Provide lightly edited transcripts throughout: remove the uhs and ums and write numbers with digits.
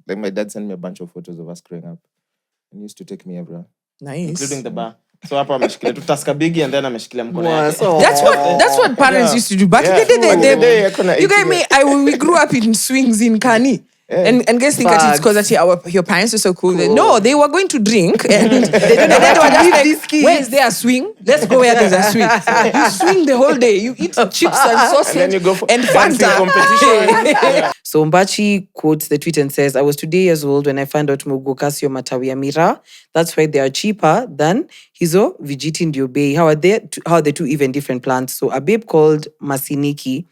Like my dad sent me a bunch of photos of us growing up. And he used to take me everywhere. Nice. Including the bar. So hapa ameshikilia tu Tusker Biggie and then ameshikilia mkono yake. That's what parents used to do. Back in the day, you get me, we grew up in swings in Kani. Yeah. And guys think that it's because your parents are so cool. No, they were going to drink and they were just like, where is there a swing? Let's go where there's a swing. So you swing the whole day. You eat chips and sausage and then you go for Fanta competition. So Mbachi quotes the tweet and says, I was 2 years old when I found out Mugoka sio matawi ya miraa. That's why they are cheaper than hizo vijiti ndio bei. How are the two even different plants? So a babe called Masiniki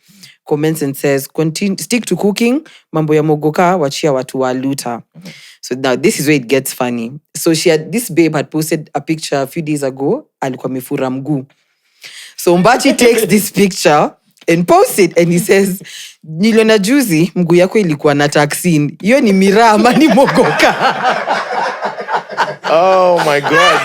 comments and says, stick to cooking, mambo ya mogoka wachia watu wa luta. So now this is where it gets funny. So this babe had posted a picture a few days ago, alikuwa amefura mguu. So Mbachi takes this picture and posts it and he says, niliona juzi mguu yako ilikuwa na taxin. Hiyo ni miraa ama ni mogoka? Oh my God.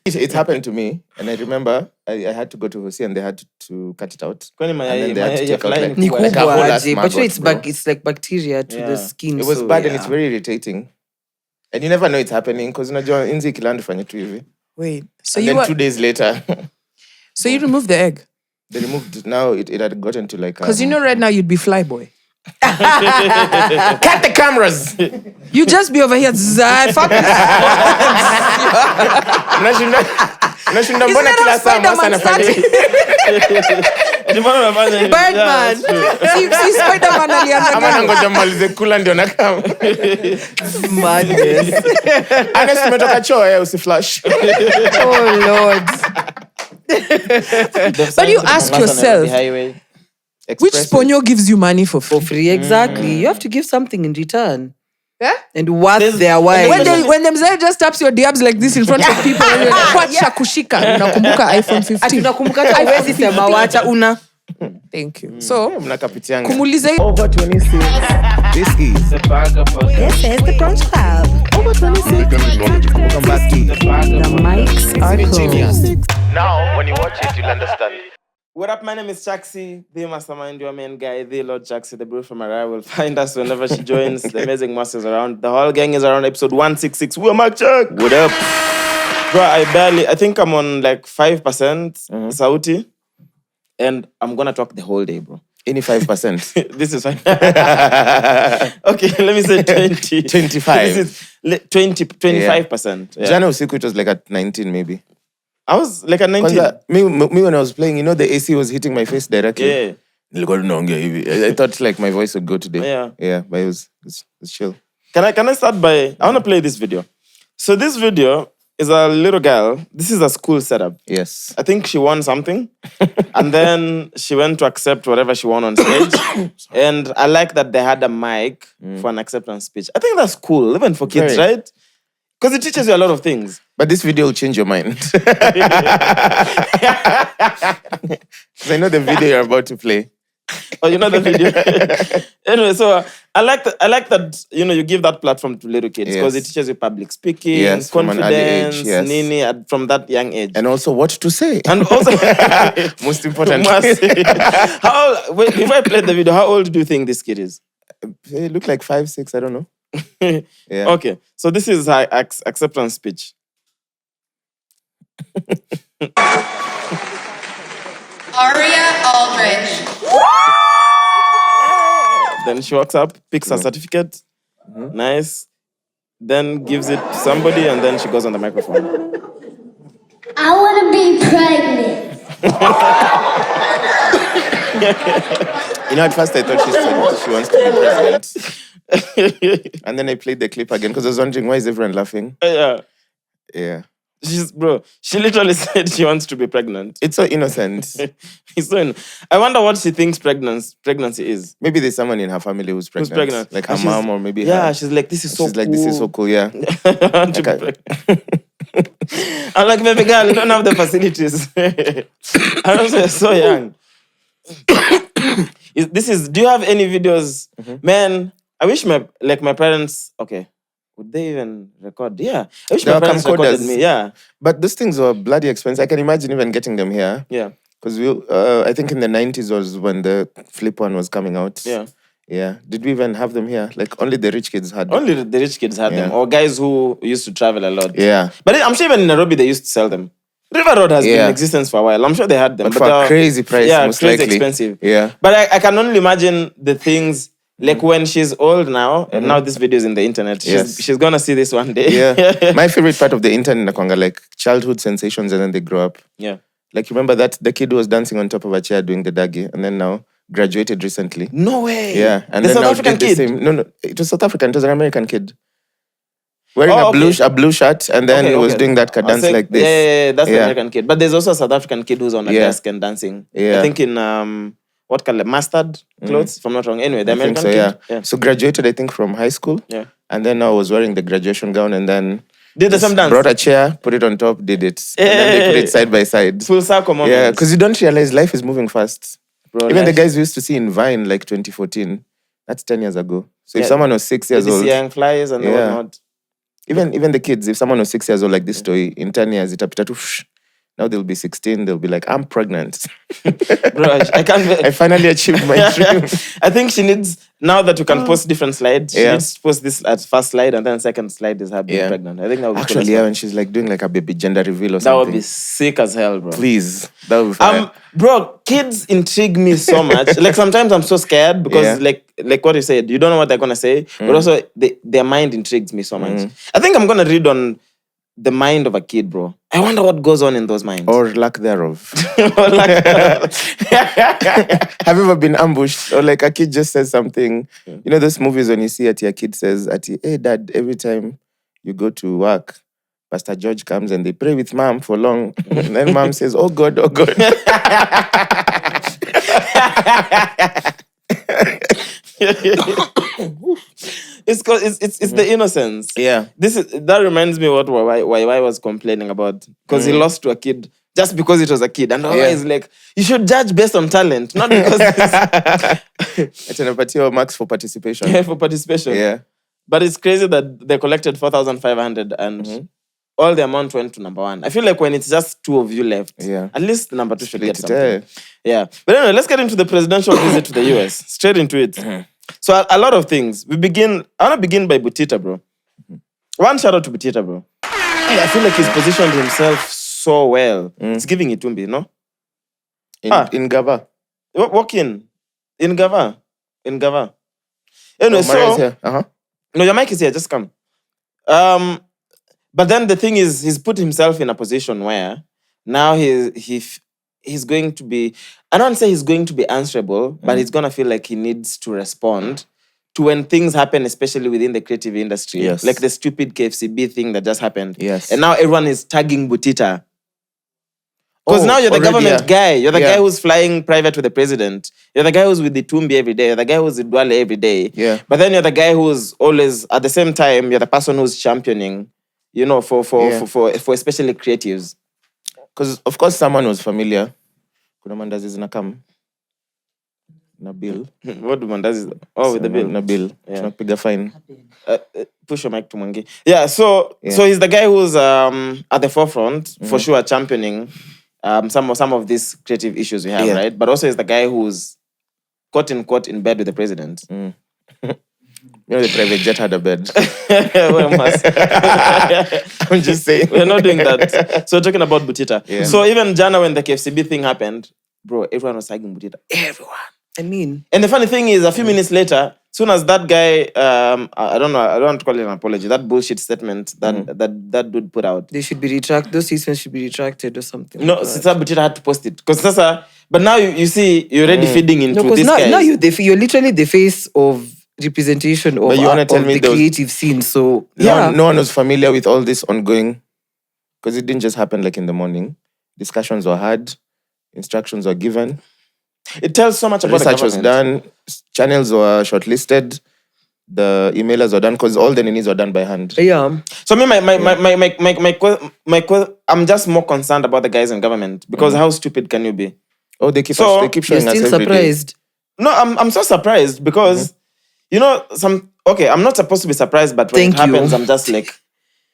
It happened to me, and I remember I had to go to Hosi and they had to cut it out. And then they had to take out like a whole ass maggot, but it's like bacteria to the skin. It was bad and it's very irritating. And you never know it's happening because unajua inzi kilando fanya tu hivi. Wait, so and then 2 days later. So you removed the egg? They removed, now it had gotten to like... Because you know right now you'd be flyboy. Cut the cameras! You just be over here. Fuck this. Nashinda mbona kila saa Mwass anafanya. Birdman. Si Spider-Man alianza gani? Ama ngoja malize kula ndio nakam. Madness. Ernest umetoka choo usiflash. Oh Lord. But you ask yourself, which sponyo gives you money for free? Exactly. You have to give something in return. Yeah? And worth their while. When them just taps your DMs like this in front of people, wacha kushika. Unakumbuka iPhone 15. Unakumbuka huwezi sema wacha una. Thank you. So, mnakapitianga. Kumuliza over 26. This is the Brunch Club. Over 26. Welcome back to The mics are closed. Now, when you watch it, you'll understand. What up, my name is Chaxy, the mastermind, your main guy, the Lord Chaxy, the bro from Mariah will find us whenever she joins. The amazing Mwass is around. The whole gang is around episode 166. We're Mark Chuck. What up? Bro, I think I'm on like 5% Sauti. And I'm going to talk the whole day, bro. Any 5%? This is fine. Okay, let me say 20. 25. This is 25%. Yeah. Jana usiku, it was like at 19 maybe. I was like at 19. Me when I was playing, you know, the AC was hitting my face directly. Yeah. I thought like my voice would go today. Yeah. Yeah, but it was chill. Can I start by... I want to play this video. So this video is a little girl. This is a school setup. Yes. I think she won something. And then she went to accept whatever she won on stage. And I like that they had a mic for an acceptance speech. I think that's cool, even for kids, right? Because it teaches you a lot of things. But this video will change your mind. Because I know the video you're about to play. Oh, you know the video? Anyway, so I like that, you know, you give that platform to little kids because it teaches you public speaking, confidence, from an early age, nini, from that young age. And also what to say. And also, most important. Before I played the video, how old do you think this kid is? They look like 5, 6, I don't know. Yeah. Okay, so this is her acceptance speech. Aria Aldridge. Then she walks up, picks her certificate. Nice. Then gives it to somebody, and then she goes on the microphone. I want to be pregnant. You know, at first I thought she said she wants to be president. And then I played the clip again because I was wondering, why is everyone laughing? Yeah. Yeah. She literally said she wants to be pregnant. It's so innocent. I wonder what she thinks pregnancy is. Maybe there's someone in her family who's pregnant. Like her mom or maybe her. Yeah, she's like, this is so cool. She's like, this is so cool, yeah. I want to be pregnant. I'm like, baby girl, you don't have the facilities. And also, you're so young. Do you have any videos? Man, I wish my parents, okay. Would they even record? Yeah. I wish my parents recorded me. Yeah. But those things were bloody expensive. I can imagine even getting them here. Yeah. Because I think in the 90s was when the flip one was coming out. Yeah. Yeah. Did we even have them here? Like only the rich kids had them. Only the rich kids had them, Yeah. or guys who used to travel a lot. Yeah. But I'm sure even in Nairobi they used to sell them. River Road has been Yeah. in existence for a while. I'm sure they had them, But for a crazy price, yeah, most crazy likely. expensive. Yeah. But I can only imagine the things like when she's old now, and now this video is in the internet. She's gonna see this one day. Yeah. My favorite part of the internet, nakwanga, like childhood sensations, and then they grow up. Yeah. Like remember that the kid who was dancing on top of a chair doing the daggy, and then now graduated recently. No way. Yeah, and the then South now African did the kid. same. No, it was South African. It was an American kid wearing Oh, a blue shirt, and then was doing that I dance was like this. Yeah, that's the American kid. But there's also a South African kid who's on a desk and dancing. Yeah. I think in what color? Mustard clothes, if I'm not wrong. Anyway, the I think American so. kid. So graduated, I think, from high school. Yeah. And then now was wearing the graduation gown, and then Did the same dance. brought a chair, put it on top, did it, and then they put it side by side. Full circle moment. Yeah, because you don't realize life is moving fast. Bro, Even the guys we used to see in Vine, like 2014, that's 10 years ago. So if someone was 6 years old, young flyers and whatnot. even the kids, if someone was 6 years old like this story, in 10 years, itapita tu, now they'll be 16, they'll be like, I'm pregnant. Bro, I can't. I finally achieved my dream. I think she needs, now that you can post different slides, she Yeah. needs to post this as first slide and then second slide is her being Yeah. pregnant. I think that would be cool Actually, as yeah, well. when she's like doing like a baby gender reveal or That something. would be sick as hell, bro. Please. That would be fire. Bro, kids intrigue me so much. Like sometimes I'm so scared because like what you said, you don't know what they're gonna say, but also their mind intrigues me so much. I think I'm gonna read on the mind of a kid, bro. I wonder what goes on in those minds. Or lack thereof. Or like, Have you ever been ambushed? Or like a kid just says something. You know those movies when you see your kid says, hey dad, every time you go to work, Pastor George comes and they pray with mom for long. And then mom says, oh God, oh God. it's the innocence. Yeah. That reminds me what why was complaining about, because he lost to a kid just because it was a kid, and always like, you should judge based on talent, not because It's an apatio max for participation. yeah, for participation. Yeah. But it's crazy that they collected 4,500 and all the amount went to number one. I feel like when it's just two of you left, at least the number two should get something. Yeah. But anyway, let's get into the presidential visit to the US. Straight into it. So a lot of things. I want to begin by Butita, bro. One shout out to Butita, bro. I feel like he's positioned himself so well. It's giving it to me, no? In Gava. Walk in. In Gava. Anyway, Mariah's here. No, your mic is here. Just come. But then the thing is, he's put himself in a position where now he's going to be, I don't say he's going to be answerable, but he's going to feel like he needs to respond to when things happen, especially within the creative industry. Yes. Like the stupid KFCB thing that just happened. Yes. And now everyone is tagging Butita. Because now you're the already, government guy. You're the guy who's flying private with the president. You're the guy who's with the Tumbi every day. You're the guy who's with Dwale every day. Yeah. But then you're the guy who's always, at the same time, you're the person who's championing, you know, for especially creatives. Because, of course, someone was familiar. Kuna mandazi zinakam. Na bill. What do mandazi? Oh, with the bill. Na bill. Yeah. Tunapiga fine. Push your mic to Mwangi. Yeah, so he's the guy who's at the forefront, for sure, championing some of these creative issues we have, right? But also he's the guy who's quote unquote in bed with the president. You know, the private jet had a bed. I'm just saying. We're not doing that. So we're talking about Butita. Yeah. So even Jana, when the KFCB thing happened, bro, everyone was tagging Butita. Everyone. I mean, and the funny thing is, a few minutes later, soon as that guy, I don't want to call it an apology, that bullshit statement that dude put out. they should be retracted. Those statements should be retracted or something. No, Sisa Butita had to post it. Because but now you see, you're already feeding into No, because this guy. now you're literally the face of representation of, But you wanna tell me the those- creative scene. So No one was familiar with all this ongoing. Because it didn't just happen like in the morning. Discussions were had. Instructions were given. It tells so much about Research the was government. done. Channels were shortlisted. The emailers were done because all the needs were done by hand. yeah. So I mean, I'm just more concerned about the guys in government because how stupid can you be? Oh, they keep So, they keep You're showing us still every day. surprised. No, I'm so surprised because you know I'm not supposed to be surprised, but when Thank it happens, you. I'm just like,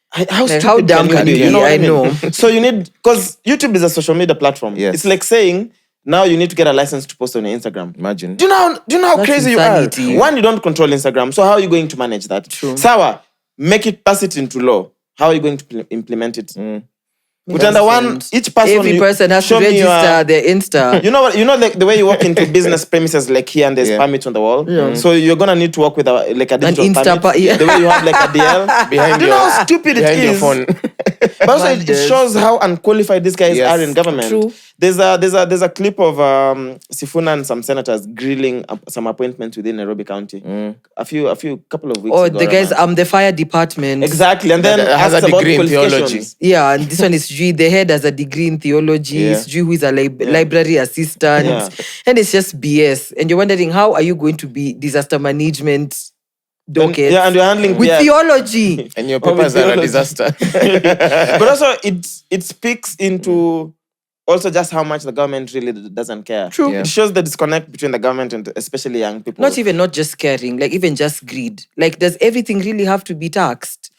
how Like, stupid how dumb can you can be? you be? You know what I I mean? know. So you need, because YouTube is a social media platform. Yes. It's like saying Now you need to get a license to post on your Instagram. Imagine. Do you know how That's crazy insanity. you are? One, you don't control Instagram. So how are you going to manage that? True. Sawa, pass it into law. How are you going to implement it? But under one, each person Every person has to show me register their Insta. You know what? You know, like the way you walk into business premises, like here, and there's permits on the wall. So you're gonna need to work with a digital Insta permit. The way you have like a DL Behind Do you know how stupid it your is? phone. But also, it shows how unqualified these guys Yes. are in government. True. There's a clip of Sifuna and some senators grilling some appointments within Nairobi County. A couple of weeks Or ago. the guys, remember. the fire department. Exactly, and then That has asked a about degree in qualifications. theology. Yeah, and this one is G. The head has a degree in theology. Yeah. G, who is a library assistant. Yeah. And it's just BS. And you're wondering, how are you going to be disaster management docket And you're handling with PR. theology? And your papers are a theology. disaster. But also, it speaks into also just how much the government really doesn't care. True. Yeah. It shows the disconnect between the government and especially young people. Not just caring, like even just greed. Like, does everything really have to be taxed?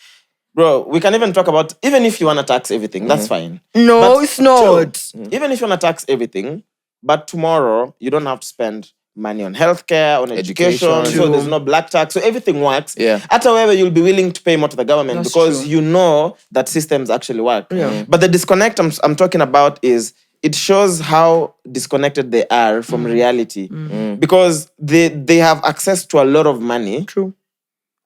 Bro, we can even talk about, even if you want to tax everything, that's fine. No, But it's not. Even if you want to tax everything, but tomorrow you don't have to spend money on healthcare, on education, Education. so there's no black tax, so everything works. Yeah. At however, you'll be willing to pay more to the government That's because true. you know that systems actually work. Yeah. But the disconnect I'm talking about is it shows how disconnected they are from reality because they have access to a lot of money. True.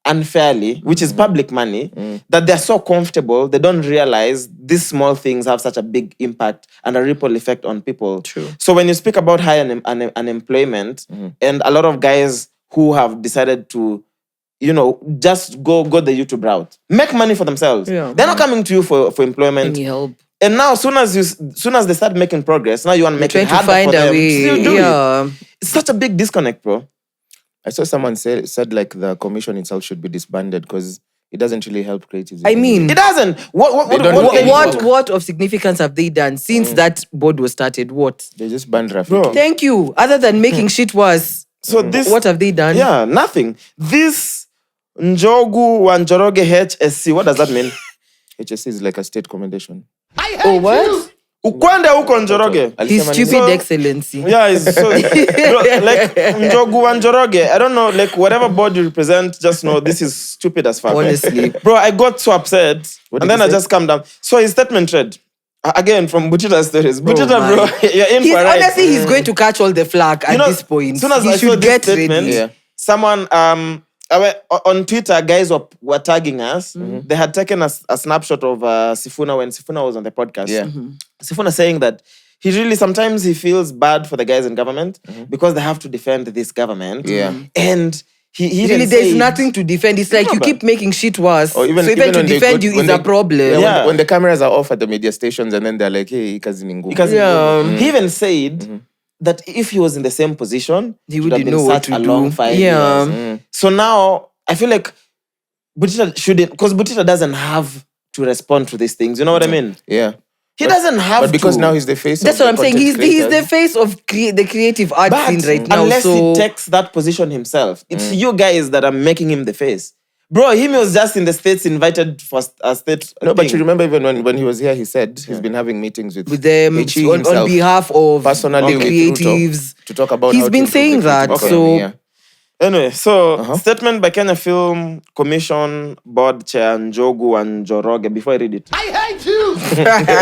Unfairly, which is public money, that they're so comfortable, they don't realize these small things have such a big impact and a ripple effect on people. True. So when you speak about high unemployment and a lot of guys who have decided to, just go the YouTube route, make money for themselves. Yeah. They're not coming to you for employment. Any help? And now, soon as they start making progress, now you want to make Trying it to harder find for a them. way. Still do Yeah. it. It's such a big disconnect, bro. I saw someone said like the commission itself should be disbanded because it doesn't really help creatives. I mean, It doesn't. What They don't what- do any work. what of significance have they done since that board was started? What? They just banned Rafiki. Bro. Thank you. Other than making shit worse, So this, what have they done? Yeah, nothing. This Njogu Wanjoroge HSC, what does that mean? HSC is like a state commendation. Oh, what? Ukwende huko Njoroge. His Alisema stupid So- excellency. Yeah, it's so bro, like Njogu Wanjoroge. I don't know, like whatever board you represent, just know this is stupid as fuck. Honestly. Bro, I got so upset. What And did then he I say? just calmed down. So his statement read. Again, from Butita stories. Butita, my. bro, you're in He's for a ride. honestly, he's going to catch all the flack at this point. As soon as He I saw should this get statement, ready. Yeah. someone on Twitter, guys were tagging us. They had taken a snapshot of Sifuna when Sifuna was on the podcast. Yeah. Sifuna saying that sometimes he feels bad for the guys in government because they have to defend this government. Yeah. And he Really, even there's said- nothing to defend. It's like you Remember. keep making shit worse. Or even so even to when they defend go- you when is a they- problem. Yeah, Yeah. when the cameras are off at the media stations and then they're like, hey, kazi ni ngumu. Because Yeah. he even said that if he was in the same position, He it would have wouldn't been know what such to a long do. 5 Yeah. years. So now I feel like Butita shouldn't, because Butita doesn't have to respond to these things. You know what I mean? Yeah. He doesn't have But because to. now he's the face That's of what I'm the saying. content He's the creators. face of the creative art But scene right now. unless So he takes that position himself, it's you guys that are making him the face. Bro, him was just in the States invited for a state. No, but thing. you remember even when he was here, he said he's been having meetings with them HE on himself, behalf of personally the with creatives. Ruto, to talk about He's how to been improve saying the that. creative So economy, yeah. Anyway, so statement by Kenya Film Commission Board Chair Njogu and Njoroge. Before I read it. I hate you!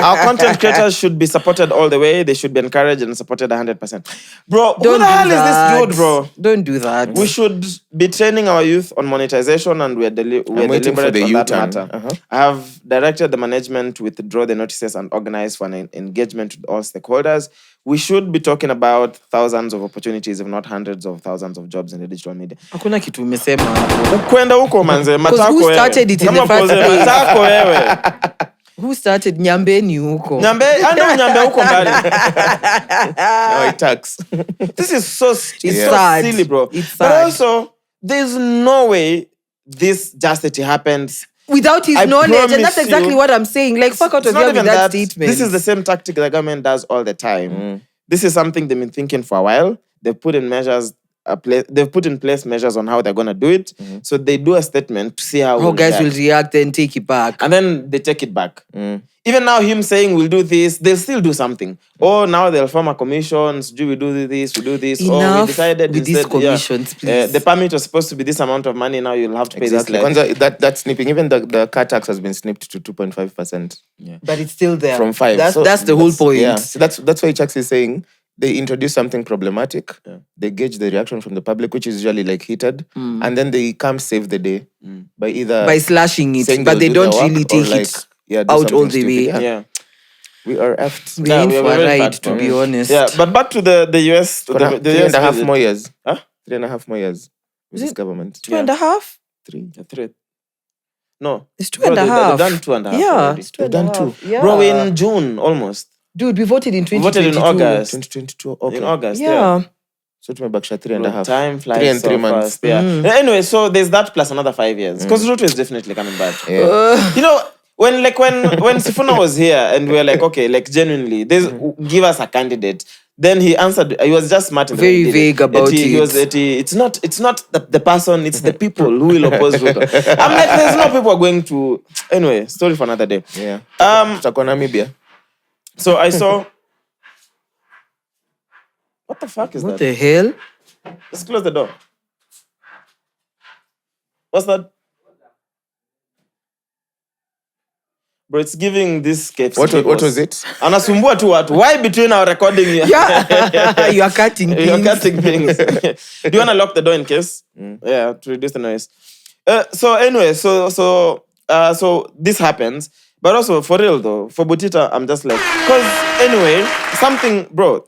Our content creators should be supported all the way. They should be encouraged and supported 100%. Bro, who don't the hell do is that. this dude, bro? Don't do that. We should be training our youth on monetization and we're waiting for deliberate the on that U-turn. matter. I have directed the management to withdraw the notices and organize for an engagement with all stakeholders. We should be talking about thousands of opportunities, if not hundreds of thousands of jobs in the digital media. Hakuna kitu umesema hapo. Ukwenda huko manze, matako who wewe. started it in Kama the first pose, place? matako wewe. Who started Nyambeni huko? Nyambe huko mbali. No, it tax. This is so sad. silly, bro. It's But sad. also, there's no way this justity happens. Without his I knowledge, and promise that's exactly you- what I'm saying. Like, fuck out It's of not here with even that that. statement. This is the same tactic the government does all the time. This is something they've been thinking for a while. They've put in measures they've put in place measures on how they're gonna do it. So they do a statement to see how guys will react and take it back. and then they take it back. Even now, him saying we'll do this, they'll still do something. Or now they'll form a commission. Do we do this? We do this. Enough we decided with these commissions, please. the permit was supposed to be this amount of money. Now you'll have to pay this. That snipping, even the car tax has been snipped to 2.5%. But it's still there. From 5. That's the whole point. Yeah. So that's why Chaxy is saying they introduce something problematic. They gauge the reaction from the public, which is usually like heated, and then they come save the day by slashing it, saying but they they'll do don't their really work or take like, it do out all something the stupid. way. Yeah. We are effed. We're in we are for a very ride, fat, to be honest. Yeah, but back to the US. The 3.5 US more years. Huh? 3.5 more years with this government. 2.5? 3. 3. No. It's 2.5. They've done 2.5. Yeah, already. it's They've done 2.5. 2. Yeah. Bro, we're in June almost. Dude, we voted in We voted 2022. in August. 2022. Okay. In August, Yeah. So to my backsha 3.5. Bro, time flies 3 and 3 so months. fast. Yeah. Anyway, so there's that plus another 5 years. Because Ruto is definitely coming back. Yeah. You know, when Sifuna was here and we were like, okay, like genuinely, give us a candidate. Then he answered. He was just smart. In the way Very he did vague it. about He was it. it's not the person. It's the people who will oppose Ruto. I'm like, there's no people going to. Anyway, story for another day. Yeah. Tutakuwa Namibia. So I saw. What the fuck is What that? the hell? Let's close the door. What's that? Bro, it's giving this KFCB. What was it? Anasumbua tu watu. Why between our recording? Yeah. You are cutting things. You're cutting things. Do you want to lock the door in case? Yeah, to reduce the noise. So anyway, so this happens. But also, for real though, for Butita, I'm just like, because anyway,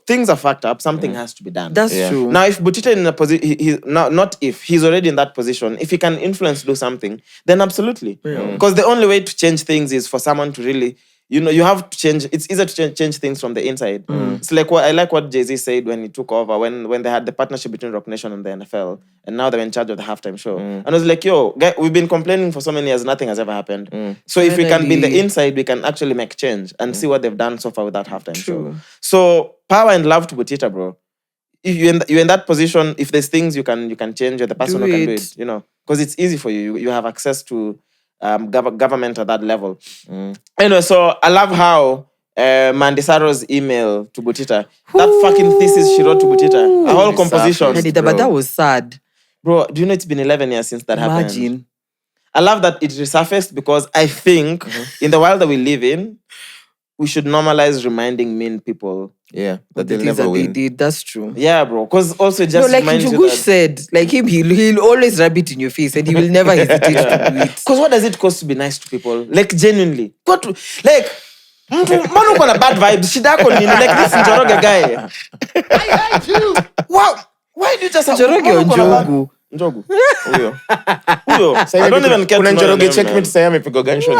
things are fucked up. Something has to be done. That's true. Now, if Butita in a position, not if, he's already in that position, if he can influence, do something, then absolutely. Because the only way to change things is for someone to really, you have to change. It's easier to change things from the inside. It's like I like what Jay-Z said when he took over, when they had the partnership between Rock Nation and the NFL, and now they're in charge of the halftime show. And I was like, yo, guy, we've been complaining for so many years, nothing has ever happened. So if we can be in the inside, we can actually make change and see what they've done so far with that halftime show. So power and love to Butita, bro. If you're in that position, if there's things you can change, you're the person who can do it. Because it's easy for you. You have access to government at that level. Anyway, so I love how Mandisaro's email to Butita, that fucking thesis she wrote to Butita, a whole composition. But that was sad. Bro, do you know it's been 11 years since that happened? Imagine. I love that it resurfaced because I think in the world that we live in, we should normalize reminding mean people. Yeah, that The they'll things never that they win. did, that's true. Yeah, bro. Because also it just Like reminds you Njugush that... said, like him, he'll always rub it in your face and he will never hesitate to do it. Because what does it cost to be nice to people? Like, genuinely. Like, man uko na bad vibes. Shida yako nini? Like this Njoroge guy. I hate you. Wow. Why do you just... Njoroge or Njogu? Njogu. Huyo. I don't even care Kuna to know Njoroge your check name, me man. to say amepigwa gunshot.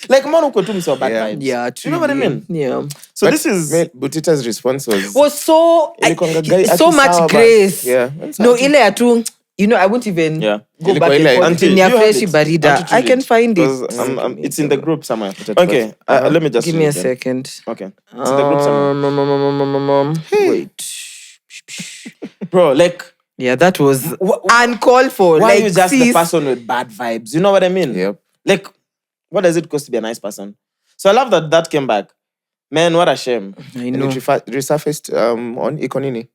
Like, man uko tu mse wa bad Yeah. vibes. Yeah, You know what I mean? Yeah. So But this is... Butita's response was So Ilikuanga guy so aki much sawa grace. basi. Yeah. No, ile ya tu, I won't even Yeah. go Ilikuwa back and ile- forth. Until In you your have freshy it. barida. Until I you can read. find it. Because it's in the group somewhere. it. Okay, let me just Give read me a it then. second. Okay. It's in the group somewhere. Wait. Bro, like... Yeah, that was uncalled for. Why like, are you just the sis, person with bad vibes? You know what I mean? Yep. Like, what does it cost to be a nice person? So I love that came back. Man, what a shame. I And know. it resurfaced on Ikonini.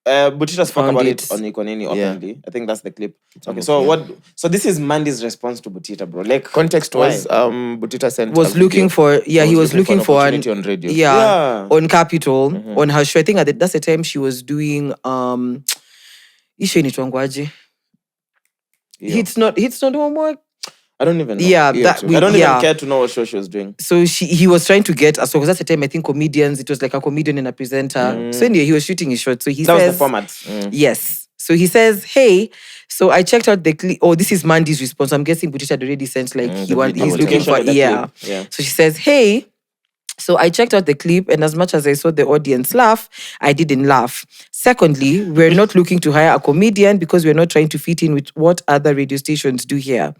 Butita spoke Found about it. it on Ikonini Yeah. openly. I think that's the clip. Okay, so so this is Mandy's response to Butita, bro. Like, Context why? was Butita sent Was a looking video. for, he was looking an for opportunity on radio. Yeah. on Capital, on her show. I think that's the time she was doing Isho initwangwaje. It's not homework. I don't even know. Yeah, Yeah, that too. we, I don't yeah. even care to know what show she was doing. So he was trying to get, so because that's the time I think comedians, it was like a comedian and a presenter. So anyway, he was shooting his shot. So he That was says, the format. yes. So he says, hey, so I checked out the clip. Oh, this is Mandy's response. I'm guessing Butita had already sent like he's video, looking for, Of the yeah. clip. Yeah. So she says, hey, so I checked out the clip, and as much as I saw the audience laugh, I didn't laugh. Secondly, we're not looking to hire a comedian because we're not trying to fit in with what other radio stations do here.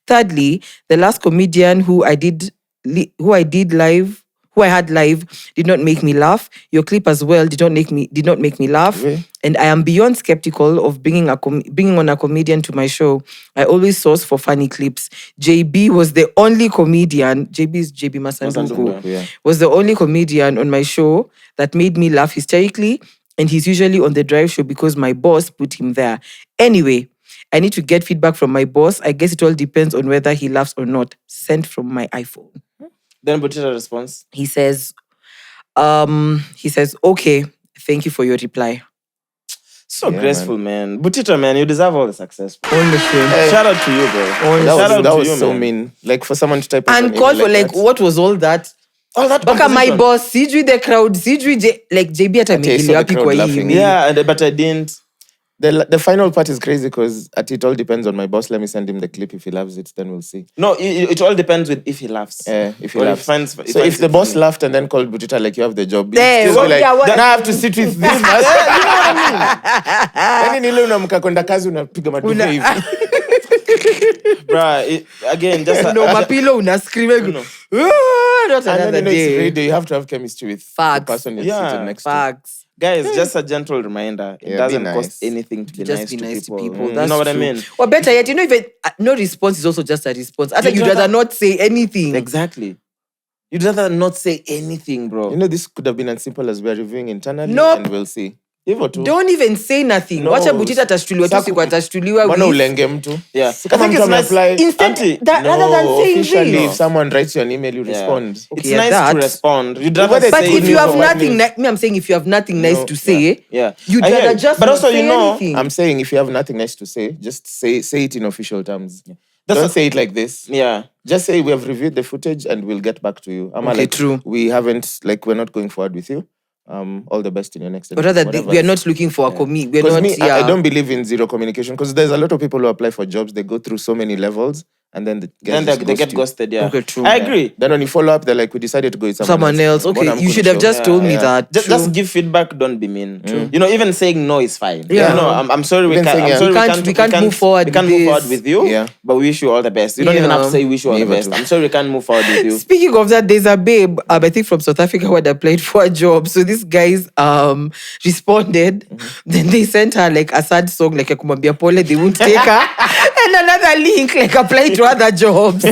Thirdly, the last comedian who I did live who I had live did not make me laugh. Your clip as well did not make me laugh. Really? And I am beyond skeptical of bringing on a comedian to my show. I always source for funny clips. JB was the only comedian. JB is JB Masanduku. Yeah. Was the only comedian on my show that made me laugh hysterically. And he's usually on the drive show because my boss put him there. Anyway, I need to get feedback from my boss. I guess it all depends on whether he laughs or not. Sent from my iPhone. Then Butita response. He says, okay, thank you for your reply. So graceful, man. Butita, man, you deserve all the success. Only shame. Shout out to you, bro. That was so mean. Like for someone to type And call for like, what was all that? All that Baka my composition. boss, sijui the crowd, sijui like JB hata Okay, so mingili the wapi crowd kwa hii laughing. email. Yeah, but I didn't. The final part is crazy because it all depends on my boss. Let me send him the clip. If he loves it, then we'll see. No, it all depends with if he laughs. If he Or laughs. if the boss laughed and then called Butita like you have the job, There, he'll what- be like, yeah, what- now I have to sit with this man. Yani ni ile unamka kwenda kazi unapiga madume hivi. Bruh, again, just No, mapilo una scream. No. Not And another then it's day. radio. You have to have chemistry with Facts. the person you're Yeah, sitting next to. Facts. guys, just a gentle reminder. It Yeah, doesn't be nice. cost anything to be Just nice be to nice people. to people. You That's know what I true. mean? Or better yet, even no response is also just a response. I think you'd rather not say anything. Exactly. You'd rather not say anything, bro. You know, this could have been as simple as we're reviewing internally Nope. and we'll see. Hivyo tu. Don't even say nothing. No. Wacha Butita atashtuliwa tu siku atashtuliwa Mbona with. ulenge mtu? Yeah. Si kama I think mtu it's nice. ameapply- Instead, rather than saying officially, this. if someone writes you an email, you respond. It's Okay, nice that. to respond. You'd rather But But say if you have for what nothing, news? I'm saying if you have nothing nice No, to say, yeah. you'd I hear rather you. just But not also, say you know, anything. I'm saying if you have nothing nice to say, just say it in official terms. That's Don't what- say it like this. Yeah. Just say we have reviewed the footage and we'll get back to you. Okay, like, true. We haven't, like, we're not going forward with you. All the best in your next. But rather, whatever. we are not looking for a commit. We're Because not. me, Yeah. I don't believe in zero communication because there's a lot of people who apply for jobs. They go through so many levels and then Then they get ghosted, yeah. Okay, true. I agree. Then when you follow up, they're like, we decided to go with Someone else. What Okay, I'm you gonna should have show. just told me Yeah. that. Just give feedback, don't be mean. You know, even saying no is fine. Yeah. You know, I'm sorry we Even can't, saying, I'm yeah. sorry We can't move forward We can't with move this. forward with you. Yeah. But we wish you all the best. You don't even have to say wish you all the Never best. do. I'm sorry we can't move forward with you. Speaking of that, there's a babe, I think from South Africa, who had applied for a job. So these guys responded. Then they sent her like a sad song, like a kumambia pole, they won't take her. And another link, like apply to other jobs.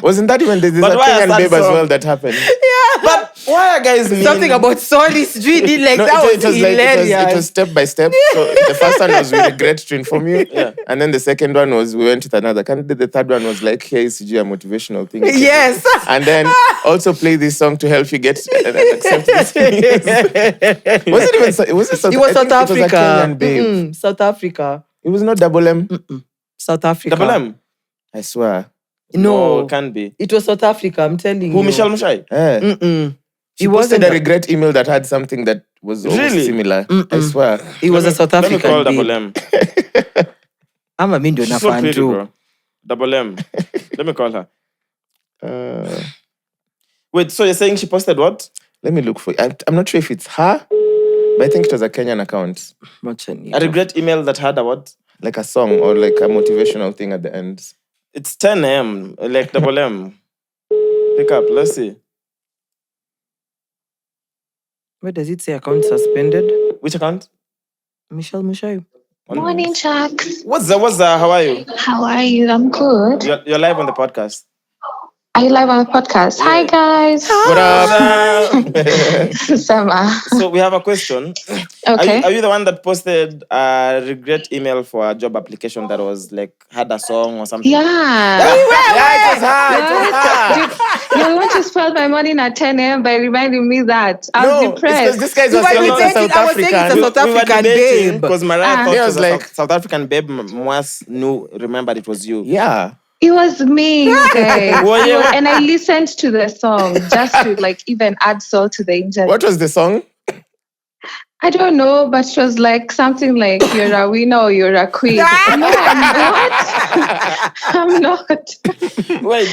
Wasn't that even there's But a why a Kenyan sad babe as song? well that happened? But why are guys mean? Something about sorry, street did like No, that was it was hilarious. it was step by step. So the first one was we regret to inform you. And then the second one was we went with another candidate. The third one was like, hey, CG, a motivational thing. Yes. And then also play this song to help you get and accept this. Was it even it was South, It was I South think it was a Africa. Kenyan babe. South Africa. It was not double M. South Africa. Double M? I swear. No. Can be. It was South Africa, I'm telling you. Who, Michelle Mushai? She It posted wasn't a regret email that had something that was almost Really? similar. I swear. It was a South Let me call African Double babe. M. I'm a Mindo She's so fan pretty, too. bro. Double M. Let me call her. Wait, so you're saying she posted what? Let me look for it. I'm not sure if it's her, but I think it was a Kenyan account. A regret email that had a what? Like a song or like a motivational thing at the end. It's 10 a.m. Like Double M. Pick up. Let's see. Where does it say account suspended? Which account? Michelle Mushai. Morning, Chuck. What's that? How are you? How are you? I'm good. You're live on the podcast. Are you live on the podcast? Hi, guys. What up? Sama. So we have a question. Okay. Are you the one that posted a regret email for a job application that was like had a song or something? Yeah. Yeah, it was her. Your lunch has spoiled my morning at 10 a.m. by reminding me that. I was No, it's because depressed. this guy's was You saying were it's a debating- South I was saying it's a African. South African babe. Because Mariah thought He it was was like- South African babe. Mwass remembered it was you. Yeah. It was me, you guys. Well, yeah. And I listened to the song just to like even add salt to the interview. What was the song? I don't know, but it was like something like you're a winner or you're a queen. No, I'm not. I'm not. Wait.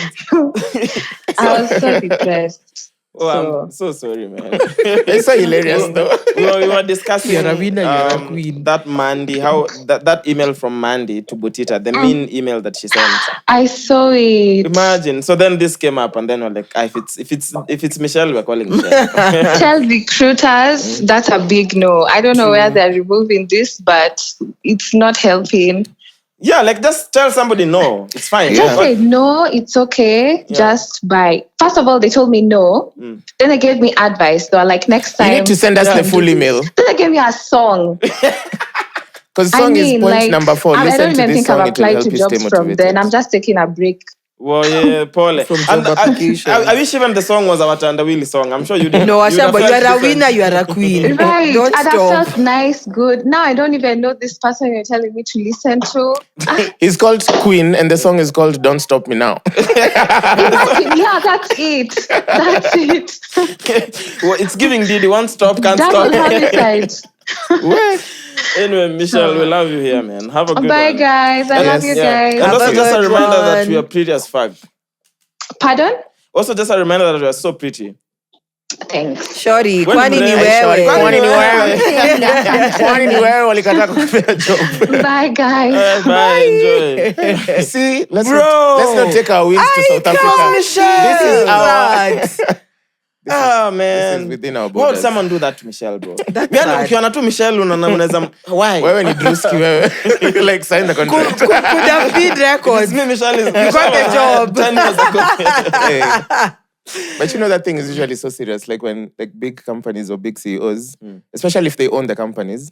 I was so depressed. Oh, I'm so sorry, man. It's so hilarious, though. We were discussing You're a winner, you're a queen. that Mandy, how that email from Mandy to Butita, the mean email that she sent. I saw it. Imagine. So then this came up, and then we're like, if it's Michelle, we're calling Michelle. Tell recruiters that's a big no. I don't know where they're removing this, but it's not helping. Yeah, like just tell somebody no. It's fine. Just say no, it's okay. Yeah. Just buy. First of all, they told me no. Then they gave me advice. They were like, next time. You need to send us the full email. Then they gave me a song. Because song is point number 4. I Listen don't to even this think song, I've it will applied help to you stay jobs from motivated. then. I'm just taking a break. Well, yeah, Paul. From job application. I wish even the song was our Tandawili song. I'm sure you didn't. No, Asha, but you are a different. winner, you are a queen. Right. Don't And that stop. felt nice, good. Now I don't even know this person you're telling me to listen to. It's called Queen, and the song is called Don't Stop Me Now. Imagine, yeah, that's it. That's it. Well, it's giving Didi one stop, can't Double stop. homicide. Anyway, Michelle, we love you here, man. Have a good Bye, one. guys. I love you guys. And Have also a just a good reminder that one. we are pretty as fuck. Pardon? Also just a reminder that we are so pretty. Thanks. Shorty, When kwani ni mre- wewe? Kwani ni wewe? Kwani ni wewe walikataa kupea job? Bye, guys. Bye, enjoy. See, let's Bro. not take our wins to South Africa. This is our... Ah, This man. is within our Why would borders. someone do that to Michelle, bro? That's Yaani sad. ukiona tu Michelle unaweza why? Wewe ni Druski, wewe. Like, sign the contract. Could have feed records. It's me, Michelle is. You got the job. 10 years ago. Hey. But you know that thing is usually so serious. Like when like big companies or big CEOs, especially if they own the companies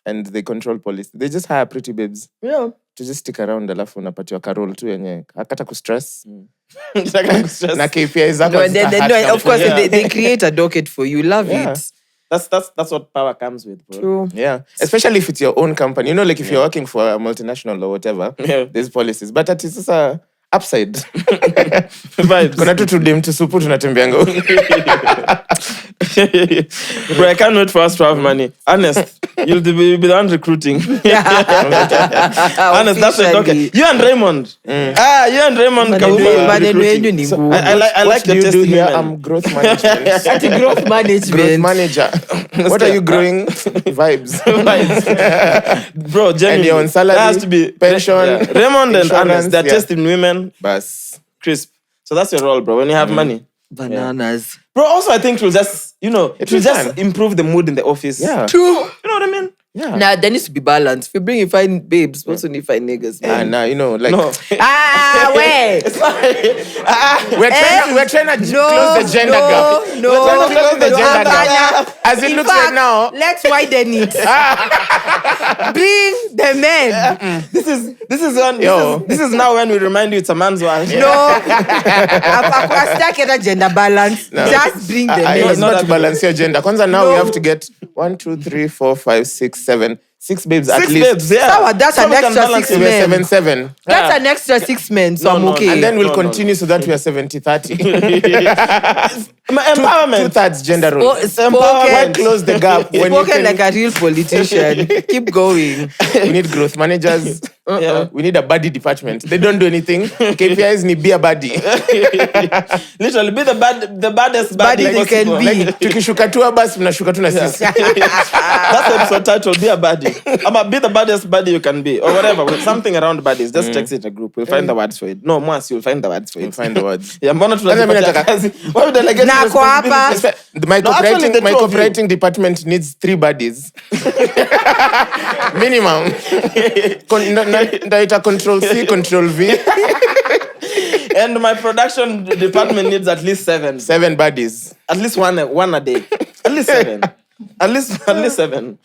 and they control policy, they just hire pretty babes Yeah. to just stick around. Alafu unapatiwa karol tu yenye hakata kustress. Na KPI zako No, no, of course, Yeah. they create a docket for you. Love Yeah. it. That's what power comes with, bro. True. Yeah, especially if it's your own company. You know, like if you're working for a multinational or whatever, there's policies. But at is a upside. Vibes. Kuna tu tudem tusupu tunatembeanga. Bro, I can't wait for us to have money. Ernest, you'll be the one recruiting. Ernest, that's the docket. You and Raymond. You and Raymond. Maneno yenyu ni ngumu. I like What do your you do here? testimony. I'm growth management. Ati growth Growth management. manager. What are you growing? Vibes. Bro, genuinely. And you're on salary, That has to be pension, Raymond and insurance, Ernest, they're yeah. testing women. Bas. Crisp. So that's your role, bro. When you have money. Bananas. Bro, also I think it will just, it will will just fun. improve the mood in the office. Yeah. True. You know what I mean? Yeah. Nah, there needs to be balance. If you bring in fine babes, also need fine niggas. And you know, like No. Wait. we're trying to close the gender gap. No, We're trying to close the gender Abanya. gap. As it In looks fact, right now. let's widen it. Bring the men. This is now when we remind you it's a man's world. No. After gender balance, just bring the men. It's not to balance your gender. Kwanza now we have to get 1, 2, 3, 4, 5, 6, 7, 6 babes at Six least. babes, yeah. Sawa, that's So an we can extra balance 6 it. We're men. 7. That's an extra 6 men, so I'm No, okay. And then we'll No. continue so that we are 70-30. Empowerment. 2/3 gender role. Why Spoken, close the gap when you spoken can... like a real politician. Keep going. We need growth managers. Yeah. We need a baddie department. They don't do anything. KPIs need be a baddie. Literally, be the baddest Baddie baddie they can possible. be. Like, tukishuka tu basi mnashuka tu na sisi. That's the episode title, be a baddie. Be the baddest baddie you can be. Or whatever, with something around baddies. Just text it in a group. We'll find the words for it. No, Mwass, you'll find the words for it. You'll find the words. Yeah, mbona Kwanza mimi tunazipatia nataka- kazi? Why would delegate Na kwa hapa. responsibilities? My No, actually, copywriting, the my two of you. copywriting department needs 3 buddies. Minimum. Ndaita Control C, Control V. And my production department needs at least 7. 7 buddies. At least one a day. At least 7. At least 7.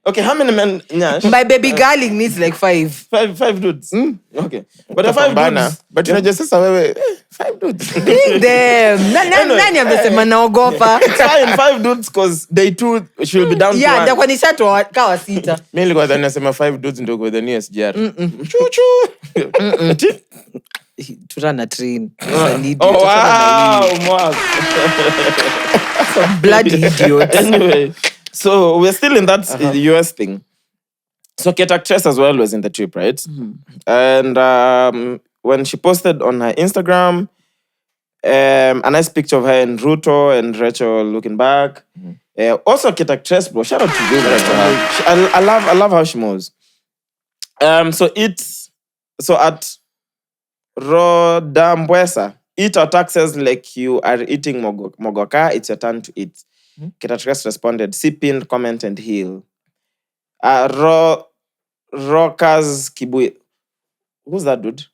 Okay, how many men? Nyash? My baby girling needs like 5. 5 dudes. Okay. But the 5 Bana. dudes. But unajua sasa wewe 5 dudes. Bring them. Nani amesema naogopa? It's fine, 5 dudes because day 2 she'll be down to Yeah, 1. ndio kwa nishato kawa 6. Mimi nilikuwa dhani nasema 5 dudes ndio kwa the new SGR. Turana train. Oh wow, Mwass. Some bloody idiot. Anyway, so we're still in that US thing. So Kate Actress as well was in the trip, right? And when she posted on her Instagram, A nice picture of her and Ruto and Rachel looking back. Also, Kit actress, bro. Shout out to you, bro. I love how she moves. So at Rodambwesa, eat or taxes like you are eating mogoka. It's your turn to eat. Kit actress responded, see pinned comment and heal. Rokas Kibui. Who's that dude?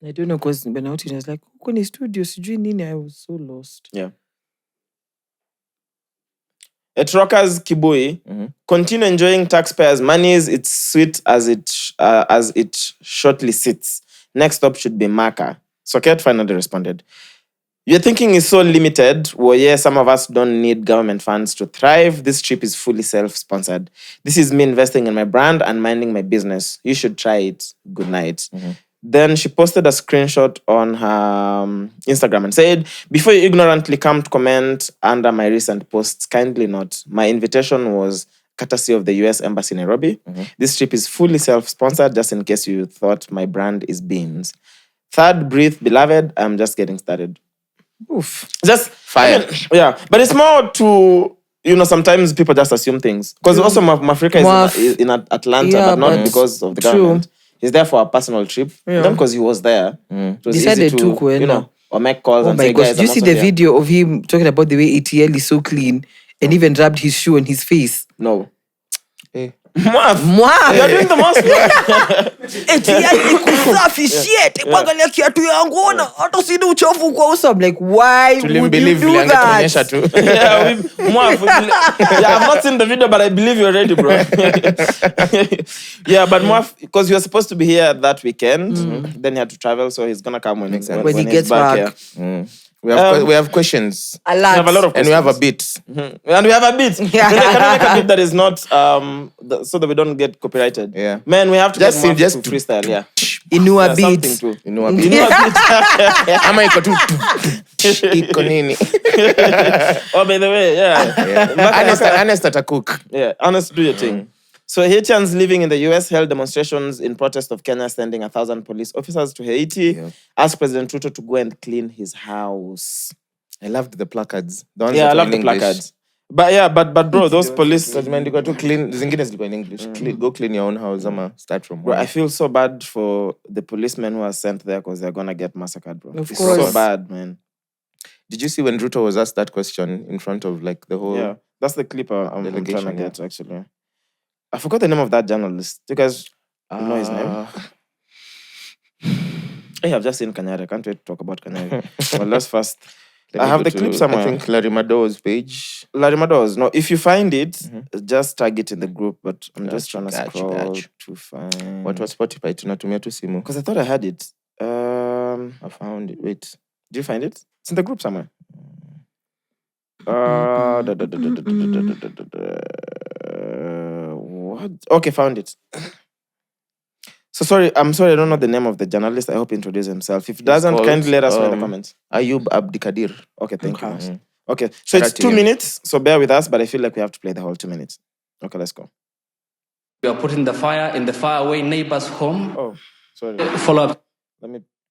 I don't know, because when I was like, "When studio, I was so lost." Yeah. At Rockers Kibui, continue enjoying taxpayers' monies. It's sweet as it shortly sits. Next up should be Maka. So Ket finally responded. Your thinking is so limited. Well, yeah, some of us don't need government funds to thrive. This trip is fully self-sponsored. This is me investing in my brand and minding my business. You should try it. Good night. Then she posted a screenshot on her Instagram and said, before you ignorantly come to comment under my recent posts, kindly note, my invitation was courtesy of the US Embassy in Nairobi. This trip is fully self-sponsored, just in case you thought my brand is beans. Third, breathe, beloved. I'm just getting started. Oof. Just fire. Yeah. But it's more to, sometimes people just assume things. Because also Mafrika is in Atlanta, but not because of the government. He's there for a personal trip. Not because he was there. It was easy to, or make calls and say, guys, do you see the video of him talking about the way ATL is so clean and even rubbed his shoe on his face? No. Mwaff. You're doing the most. ATL ni kusafi shit. Mwangalia kiatu yangu ona hata sidi uchofu kwa uso. I'm like, why would you do that? Mwaff. Yeah, I've not seen the video, but I believe you already, bro. Yeah, but Mwaff, because you were supposed to be here that weekend, then he had to travel, so he's gonna come when he gets back. We have questions. We have a lot of questions. And we have a bit. And we have a bit. Can we make a bit that is not, so that we don't get copyrighted? Yeah. Man, we have to just freestyle, yeah. Inua beat. Inua beat. Ama iko tu. Iko nini. Oh, by the way, yeah. Ernest atacook. Yeah, Ernest, do your thing. So Haitians living in the US held demonstrations in protest of Kenya sending 1,000 police officers to Haiti, asked President Ruto to go and clean his house. I loved the placards. I love the placards. But bro, those police... You got to clean... Zingine zilikuwa in English. Go clean your own house. Start from home. Bro, I feel so bad for the policemen who are sent there because they're going to get massacred, bro. Of course. So bad, man. Did you see when Ruto was asked that question in front of the whole... Yeah, that's the clip I'm trying to get, actually. I forgot the name of that journalist. You guys know his name? Hey, I've just seen Kanyari. I can't wait to talk about Kanyari. Well, let's first... I have the clip somewhere. I think Larry Mado's page. Larry Mado's. No, if you find it, just tag it in the group. But I'm just trying to scroll to find... What was Spotify? Tunatumia tu simu. Because I thought I had it. I found it. Wait. Did you find it? It's in the group somewhere. What? Okay, found it. I'm sorry, I don't know the name of the journalist. I hope he introduced himself. If he doesn't, kindly let us know in the comments. Ayub Abdikadir. Okay, thank you. Okay, so it's 2 minutes, so bear with us, but I feel like we have to play the whole 2 minutes. Okay, let's go. We are putting the fire in the faraway neighbor's home. Oh, sorry. Follow up.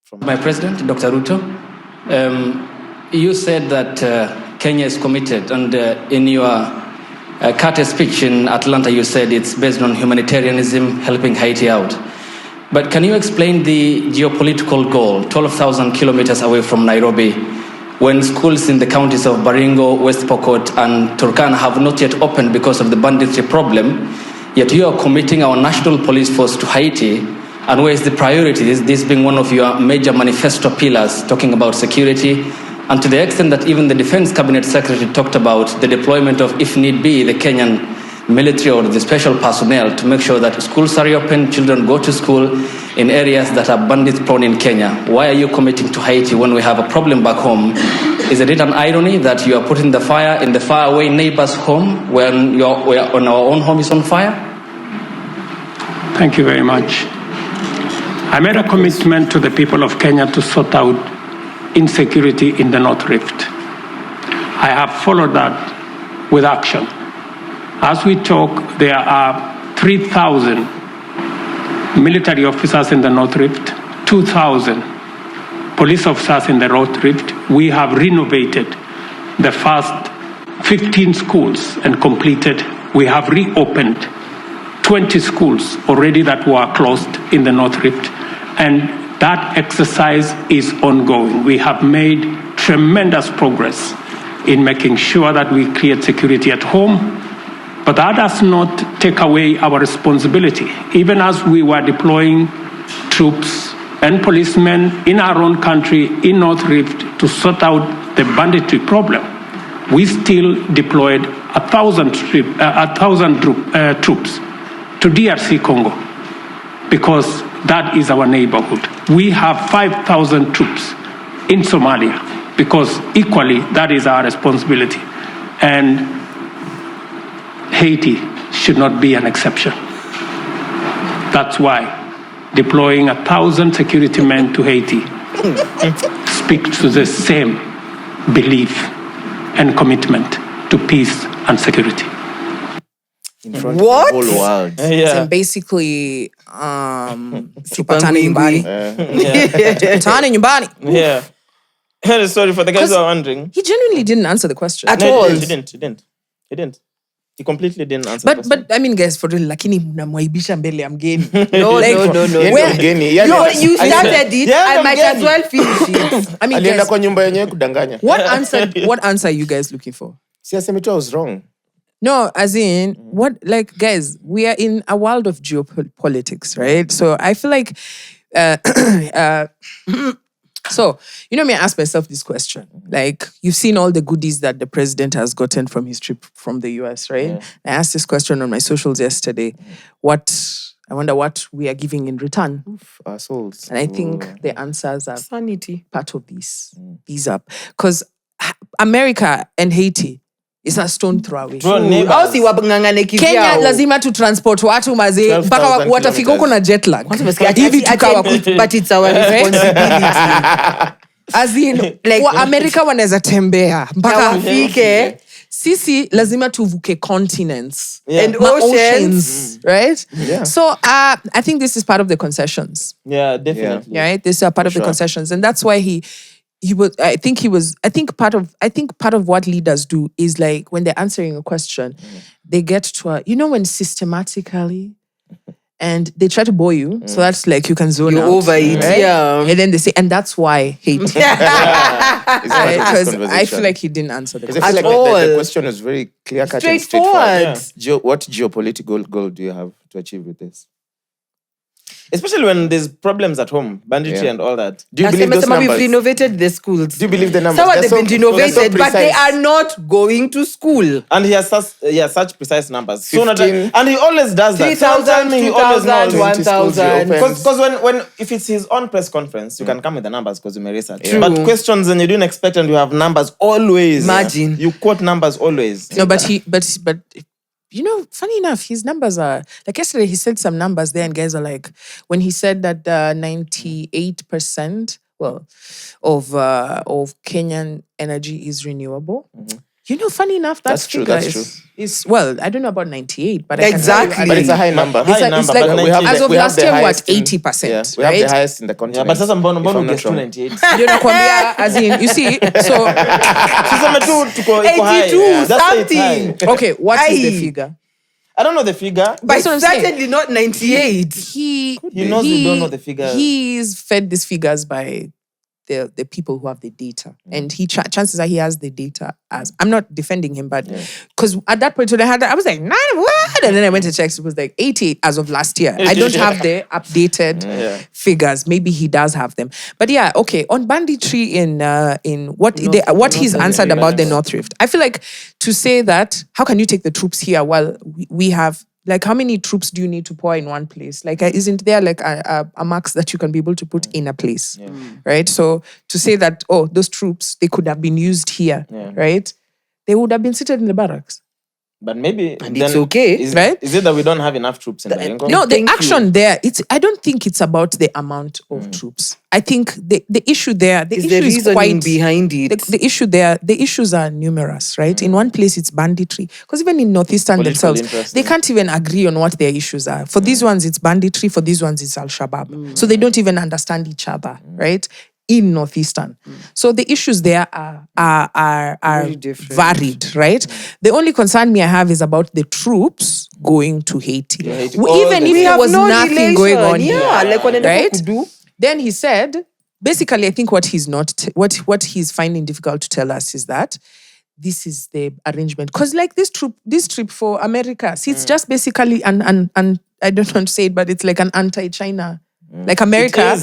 From my president, Dr. Ruto. You said that Kenya is committed, and in your Carter speech in Atlanta, you said it's based on humanitarianism, helping Haiti out. But can you explain the geopolitical goal, 12,000 kilometers away from Nairobi, when schools in the counties of Baringo, West Pokot, and Turkana have not yet opened because of the banditry problem, yet you are committing our national police force to Haiti? And where is the priority? This being one of your major manifesto pillars, talking about security, and to the extent that even the Defense Cabinet Secretary talked about the deployment of, if need be, the Kenyan military or the special personnel to make sure that schools are open, children go to school in areas that are bandit-prone in Kenya. Why are you committing to Haiti when we have a problem back home? Is it an irony that you are putting the fire in the faraway neighbor's home when when our own home is on fire? Thank you very much. I made a commitment to the people of Kenya to sort out insecurity in the North Rift. I have followed that with action. As we talk, there are 3,000 military officers in the North Rift, 2,000 police officers in the North Rift, we have renovated the first 15 schools and completed. We have reopened 20 schools already that were closed in the North Rift. And that exercise is ongoing. We have made tremendous progress in making sure that we create security at home. But that does not take away our responsibility. Even as we were deploying troops and policemen in our own country, in North Rift, to sort out the banditry problem, we still deployed 1,000 troops to DRC Congo, because that is our neighborhood. We have 5,000 troops in Somalia, because equally that is our responsibility. And Haiti should not be an exception. That's why deploying 1,000 security men to Haiti speaks to the same belief and commitment to peace and security. In front What? of the whole world. So basically, tupatane nyumbani. Tupatane nyumbani. Yeah. Sorry for the guys who are wondering. He genuinely didn't answer the question. At all. He didn't. He completely didn't answer the question. But I mean, guys, for real, lakini mnamwaibisha mbele ya mgeni. No. You started it. I might as well finish it. I mean, Alienda guys, kwa nyumba yenyewe kudanganya. what answer are you guys looking for? Si aseme tu I was wrong. No, as in, what, like, guys, we are in a world of geopolitics, right? So I feel like, so, you know me, I ask myself this question. Like, you've seen all the goodies that the president has gotten from his trip from the US, right? Yeah. I asked this question on my socials yesterday. I wonder what we are giving in return. Our souls. And I think the answers are Sanity. part of these up. Because America and Haiti is a stone throw away. Au si wabangangane kivyao. Kenya lazima tu transport watu mazee mpaka watafika huko na jet lag. Hivi tukawa But it's our responsibility. as in like America wanaweza tembea mpaka wafike. Sisi lazima tuvuke continents And oceans, right? Yeah. So I think this is part of the concessions. Yeah, definitely. Yeah, right? This is a part of the concessions, and that's why he was. I think part of what leaders do is like when they're answering a question, they get to when systematically. And they try to bore you, so that's like you can zone You're out. over it, right? yeah. And then they say, and that's why hate. It's part of this Because I conversation. feel like he didn't answer the Because question. I feel like the question is very clear-cut and Straightforward. straightforward. What geopolitical goal do you have to achieve with this? Especially when there's problems at home, banditry and all that. Do you believe those We've numbers? renovated the schools. Do you believe the numbers? Some They're they've so- been they're so renovated, but they precise. are not going to school. And he has such precise numbers. 15. And he always does that. 3,000, He always 2,000, knows. 1,000. Because when if it's his own press conference, you can come with the numbers because you may research. True. But questions and you didn't expect and you have numbers always. Imagine. You quote numbers always. No, but funny enough, his numbers are like yesterday. He said some numbers there, and guys are like, when he said that 98%, of Kenyan energy is renewable. Funny enough, That's true, figure that's true. is I don't know about 98, but Exactly. But it's a high number. It's like but we have as the- of we have last the year, what, highest in- 80%, Yeah, we right? have the highest in the Yeah, continent. but sasa mbono if I'm mbono not gets wrong. 298. Ndio nakwambia, as in, you see, so Tuseme tu tuko iko high. 82 Yeah, that's why it's something. high. okay, what is the Aye. figure? I don't know the figure. But That's what I'm saying. certainly not 98. He knows we don't know the figures. He's fed these figures by the people who have the data, and chances are he has the data. As I'm not defending him, but because at that point when I was like 9 what, and then I went to check, it was like 88 as of last year. I don't have the updated figures. Maybe he does have them, but yeah, okay. On banditry in what he's answered about the North Rift, I feel like to say that how can you take the troops here while we have. Like, how many troops do you need to pour in one place? Like, isn't there like a max that you can be able to put in a place, right? So to say that, those troops, they could have been used here, right? They would have been seated in the barracks. But maybe And it's okay, right? Is it that we don't have enough troops in Baringo? No, the action there, I don't think it's about the amount of troops. I think the issue there, the Is issue the is reasoning quite behind it. The issue there, the issues are numerous, right? In one place, it's banditry. Because even in Northeastern Political themselves, interest, they can't even agree on what their issues are. For these ones, it's banditry. For these ones, it's Al-Shabaab. So they don't even understand each other, right? in Northeastern. So the issues there are Very different. varied, right? The only concern I have is about the troops going to Haiti. Haiti. Even if there was nothing going on here, like right? Then he said, basically, I think what he's finding difficult to tell us is that this is the arrangement. Because like this trip for America, see, it's just basically an I don't want to say it, but it's like an anti-China. Like America,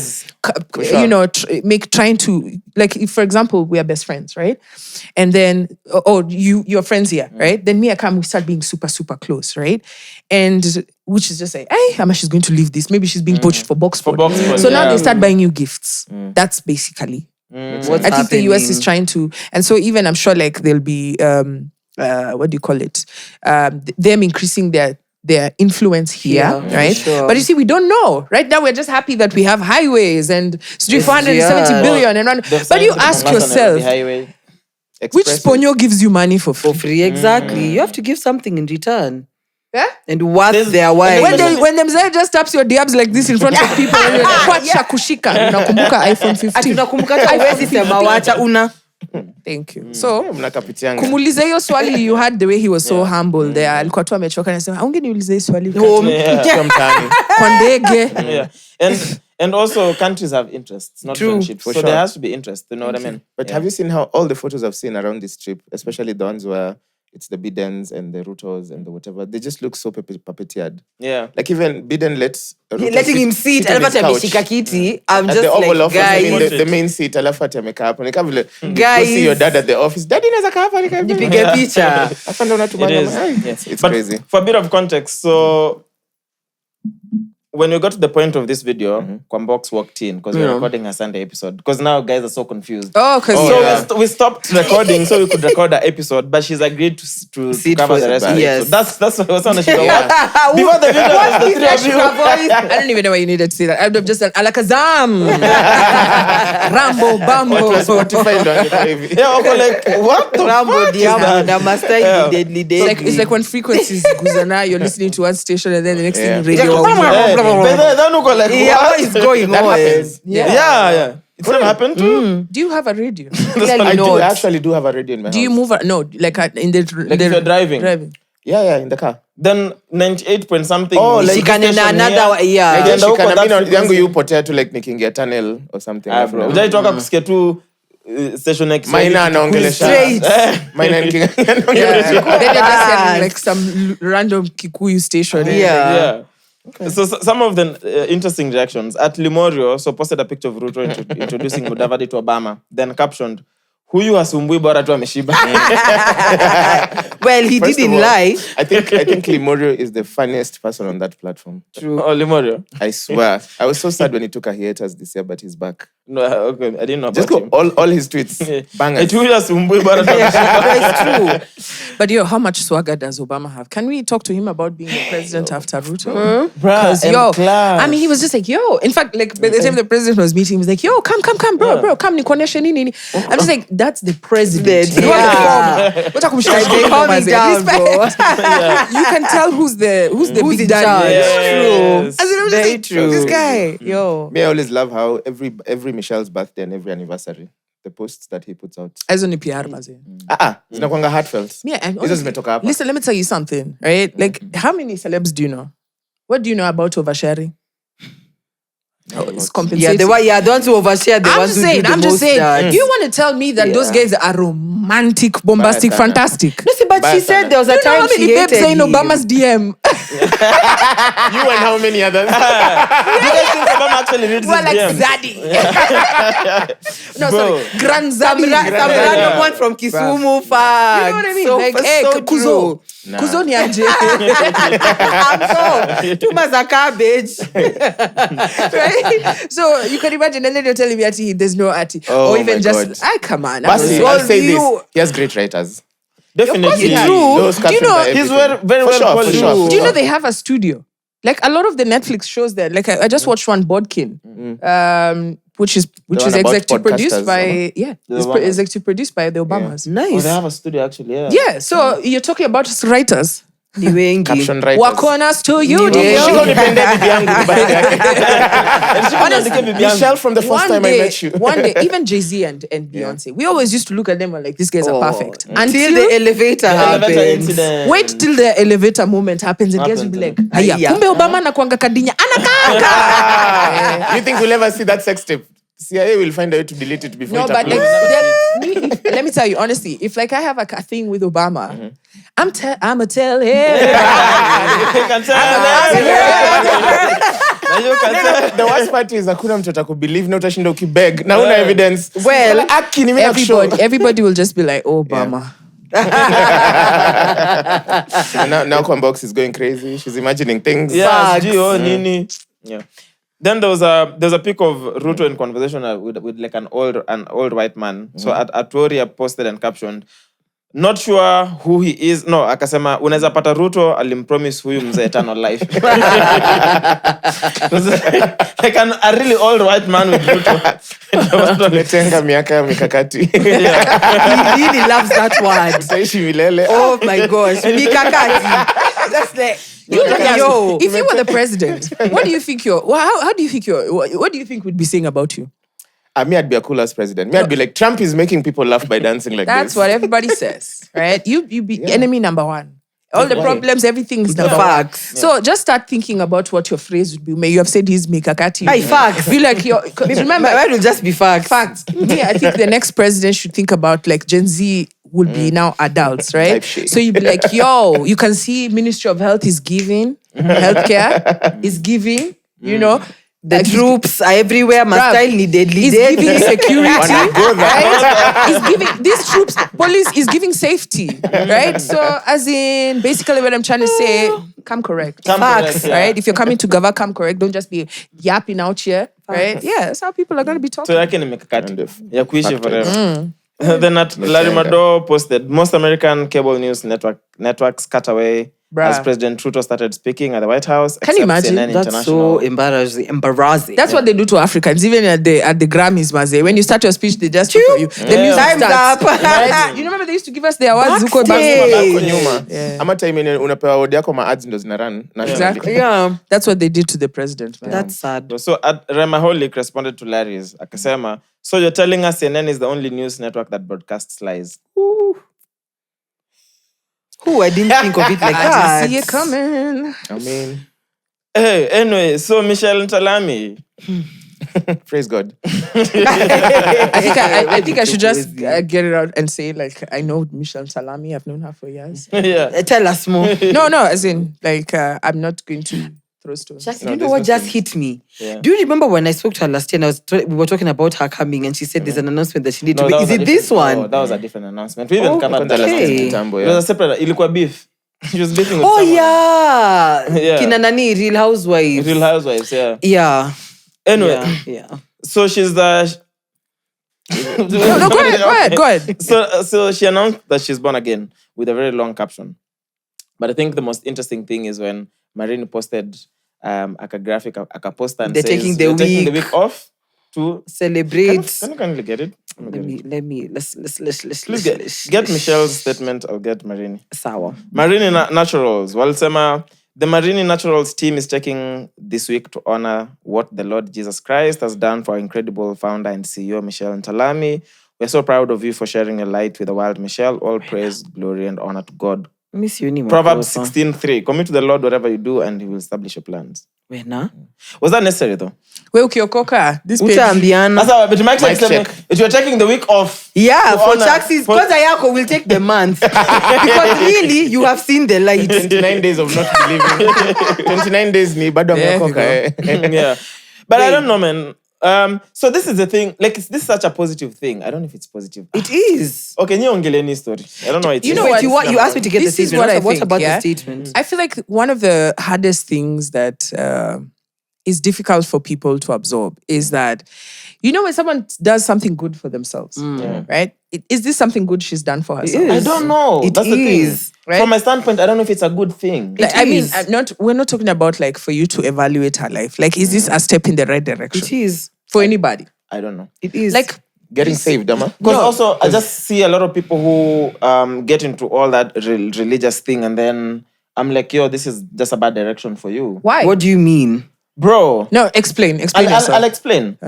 trying to, like, if, for example, we are best friends, right? And then, you're friends here, right? Then me and Cam, we start being super, super close, right? And which is just like, hey, how much she's going to leave this? Maybe she's being poached for Boxford. So now they start buying you gifts. That's basically. I think the US is trying to, and so even I'm sure like there'll be, what do you call it? Them increasing their influence here, right? Sure. But you see, we don't know. Right now, we're just happy that we have highways and 470 billion. But you ask yourself, which Sponyo gives you money for free? For free, exactly. You have to give something in return. Yeah? And what they are wise. When them say just taps your dabs like this in front of people, and you're like, what shakushika? Unakumbuka iPhone 15. Tunakumbuka hawezi sema wacha una. Thank you. So, kumuuliza hiyo swali, you had the way he was so humble there. Alikuwa tu amechoka na sema, "Ungeniuliza hiyo swali kwa ndege." And also countries have interests, not friendships. So there has to be interest, you know what I mean? But have you seen how all the photos I've seen around this trip, especially the ones where it's the Bidens and the Rutos and the whatever, they just look so puppeteered. Yeah. Like even Biden letting him sit on his couch. I'm at just the Oval like, Office, guys. I mean, the main seat, alafu ati amekaa hapo. Nika vile, Guys. go see your dad at the office. Daddy naweza kaa hapa, nika vile. Nipige picha. Afa ndo unatumana. It's but crazy. For a bit of context, so when we got to the point of this video, KWAMBOX walked in because we were recording a Sunday episode. Because now guys are so confused. We stopped recording so we could record an episode, but she's agreed to cover the rest of it. Yes. So that's what I was on the show. Before the video, was the three of you. I don't even know why you needed to say that. I would have just said, Alakazam! Rambo, Bambo. Spotify ndo angekuwa hivi. Yeah, okay, like, what the Rambo, fuck is that? Namaste, deadly. It's like when frequencies guzana, you're listening to one station and then the next thing radio. What is going on? Yeah. It's never happened to. Do you have a radio? I actually do have a radio in my house. Do you move? No, like in the Like if you're driving. Yeah, in the car. Then 98 point something. Oh, like Shikane another, yeah. Yangu yupotea tu like nikiingia tunnel or something. Ujaitoka kusikia tu station next. Maina anaongelesha. Maina Then you're just hearing like some random Kikuyu station. Yeah. Okay. So some of the interesting reactions. At Limorio, so posted a picture of Ruto introducing Mudavadi to Obama. Then captioned, "Huyu asumbui bora tu ameshiba." Well, he didn't lie. I think Limorio is the funniest person on that platform. True. Oh, Limorio. I swear. I was so sad when he took a hiatus this year, but he's back. No, okay. I didn't know about Just go him. all his tweets. Bangers. Huyu asumbui bora tu ameshiba. It's true. But how much swagger does Obama have? Can we talk to him about being the president after Ruto? Because I mean, he was just like, in fact, like by the time the president was meeting, he was like, come, bro, come, nikuoneshe nini. I'm just like, that's the president. Calm down, bro. You can tell who's the big daddy. It's true. Very true. This guy, Me, I always love how every Michelle's birthday and every anniversary, the posts that he puts out. As on PR, maze. Zinakuanga heartfelt. Hizo zimetoka hapa. Listen, let me tell you something, right? Like, how many celebs do you know? What do you know about oversharing? It's compensating. The ones who overshare, I'm just saying. You want to tell me that those guys are romantic, bombastic, fantastic? No, see, but she said there was a time she hated babes in Obama's DM? You and how many others? You guys think Obama actually reads his like DMs? Zaddy. No, sorry. Grand Zaddy. Some random one from Kisumu. Fuck. You know what I mean? So, like, Kuzo. Kuzo ni anje. I'm so. Too much a cabbage. Right? So you can imagine, and then you're telling me there's no Ati. Or even just, come on. Basi, I'll say this. He has great writers. Definitely. Those do you know, he's very well qualified. Sure. Do you know they have a studio? Like a lot of the Netflix shows there. Like I just watched one, Bodkin, which is executive produced by executive produced by the Obamas. Nice. Oh, they have a studio actually. Yeah. So you're talking about writers. Ni wengi. Caption writers. Wakonas to you, Michelle from the first time I met you. One day, even Jay-Z and Beyonce, we always used to look at them and like, these guys are perfect. Until the elevator happens. incident. Wait till the elevator moment happens and guys will be like, aya, kumbe Obama na kuanga kadinya, anakaka. You think we'll ever see that sex tape? CIA will find a way to delete it before No, it but like, uploads. let me tell you honestly, if like I have a thing with Obama, I'ma tell everybody. The worst part is hakuna mtu atakubelieve na utashinda ukibeg na una evidence. Well, everybody will just be like, oh, Obama. Now KWAMBOX is going crazy. She's imagining things. Yeah, Nini. Yeah. Then there was a pic of Ruto in conversation with like an old white man. So Atoria posted and captioned, not sure who he is. No, akasema unaweza pata Ruto alimpromise huyu mzee eternal life. Like a really old white man with Ruto. Tumetenga miaka ya mikakati. He really loves that word. Tutaishi milele. Oh my gosh, mikakati. That's like if you were the president, what do you think how do you think what do you think we'd be saying about you? Me, I'd be a cool ass president. Me, I'd be like, Trump is making people laugh by dancing like That's this. what everybody says, right? You be enemy number one. All the problems, everything is number one. So just start thinking about what your phrase would be. May you have said he's mikakati. Hey, facts. Be like, remember, it will just be facts. Facts. Me, I think the next president should think about like Gen Z will be now adults, right? So you'd be like, yo, you can see Ministry of Health is giving, healthcare is giving, you know. The troops are everywhere. My style needed. He's giving security, right? He's giving these troops, police is giving safety, right? So as in, basically what I'm trying to say, come correct. Facts, right? If you're coming to Gava, come correct. Don't just be yapping out here, right? Yeah, that's how people are going to be talking. So yake ni mikakati ya kuishi forever. Then Larry Mado posted, most American cable news networks cut away as President Ruto started speaking at the White House. Can you imagine? CNN That's so embarrassing. That's what they do to Africans, even at the Grammys, Maze. When you start your speech, they just for you. The music Time's starts. up. Right? You remember they used to give us the awards. Ama time yenye unapewa award yako ma ads ndo zinarun. Exactly. Yeah. That's what they did to the president, man. That's sad. So Rema Holic responded to Larry's. Akasema, so you're telling us CNN is the only news network that broadcasts lies? I didn't think of it like that. I see it coming. I mean, Hey, anyway, so Michelle Ntalami. praise God. I think I should just get it out and say, like, I know Michelle Ntalami. I've known her for years. Yeah. Tell us more. No, as in, like, I'm not going to throw stones. Chaxy, you know what just hit me? Yeah. Do you remember when I spoke to her last year and we were talking about her coming and she said there's an announcement that she needs to make? Is it this one? No, that was a different announcement. We even covered that last time. It was a separate. Ilikuwa beef. She was beefing with someone. Yeah. Kina nani, Real Housewives. Real Housewives, yeah. Yeah. Anyway. Yeah. So she's the... No, go ahead. So she announced that she's born again with a very long caption. But I think the most interesting thing is when Marina posted a graphic, a poster and they're says, taking the week off to celebrate. Can you get it? Let's get Michelle's statement. I'll get Marini. Sawa. Marini Naturals. Walsema, the Marini Naturals team is taking this week to honor what the Lord Jesus Christ has done for our incredible founder and CEO, Michelle Ntalami. We're so proud of you for sharing your light with the world, Michelle. All praise, glory, and honor to God. Proverbs 16:3. Commit to the Lord whatever you do, and He will establish your plans. Was that necessary though? Ukiokoka, this page. But if you're taking the week off. Yeah, for Chaxy's kwanza yako will take the month. Because really, you have seen the light. 29 days of not believing. 29 days ni bado ameokoka. Yeah. But I don't know, man. So this is the thing. Like, this is such a positive thing. I don't know if it's positive. It is. Okay, niongele story. I don't know. You know what? You asked me to get the statement. What about the statement? I feel like one of the hardest things that is difficult for people to absorb is that, you know, when someone does something good for themselves, right? Is this something good she's done for herself? I don't know. That's the thing. Right? From my standpoint, I don't know if it's a good thing. Like, we're not talking about like for you to evaluate her life. Like, is this a step in the right direction? It is. For anybody. I don't know. It is. Like, getting saved, Amma. Because also, I just see a lot of people who get into all that religious thing and then I'm like, yo, this is just a bad direction for you. Why? What do you mean? Bro. No, explain I'll explain.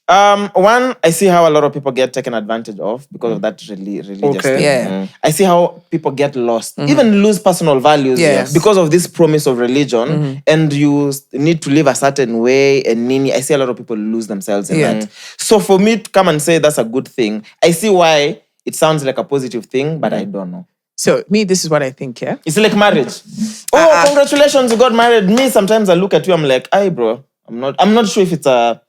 One, I see how a lot of people get taken advantage of because of that religious thing. Yeah. I see how people get lost, even lose personal values because of this promise of religion, and you need to live a certain way. And I see a lot of people lose themselves in that. So for me to come and say that's a good thing, I see why it sounds like a positive thing, but I don't know. So this is what I think, yeah? It's like marriage. Oh, congratulations, you got married. Me, sometimes I look at you, I'm like, hey, bro, I'm not sure if it's a...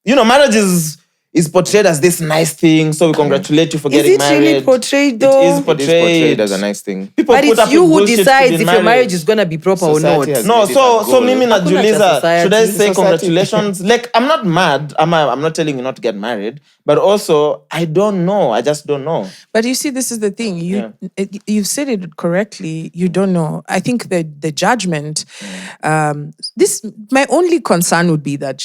marriage is portrayed as this nice thing, so we congratulate you for getting married. Is it really portrayed though? It is portrayed as a nice thing. People but put it's up you with who bullshit decides to be if your married. marriage is gonna be proper Society or has not. made it No, a so goal. Mimi na Hakuna cha Juliza, society. should I say Society. congratulations? Like, I'm not mad. I'm not telling you not to get married, but also I don't know. I just don't know. But you see, this is the thing. You've said it correctly. You don't know. I think that the judgment. My only concern would be that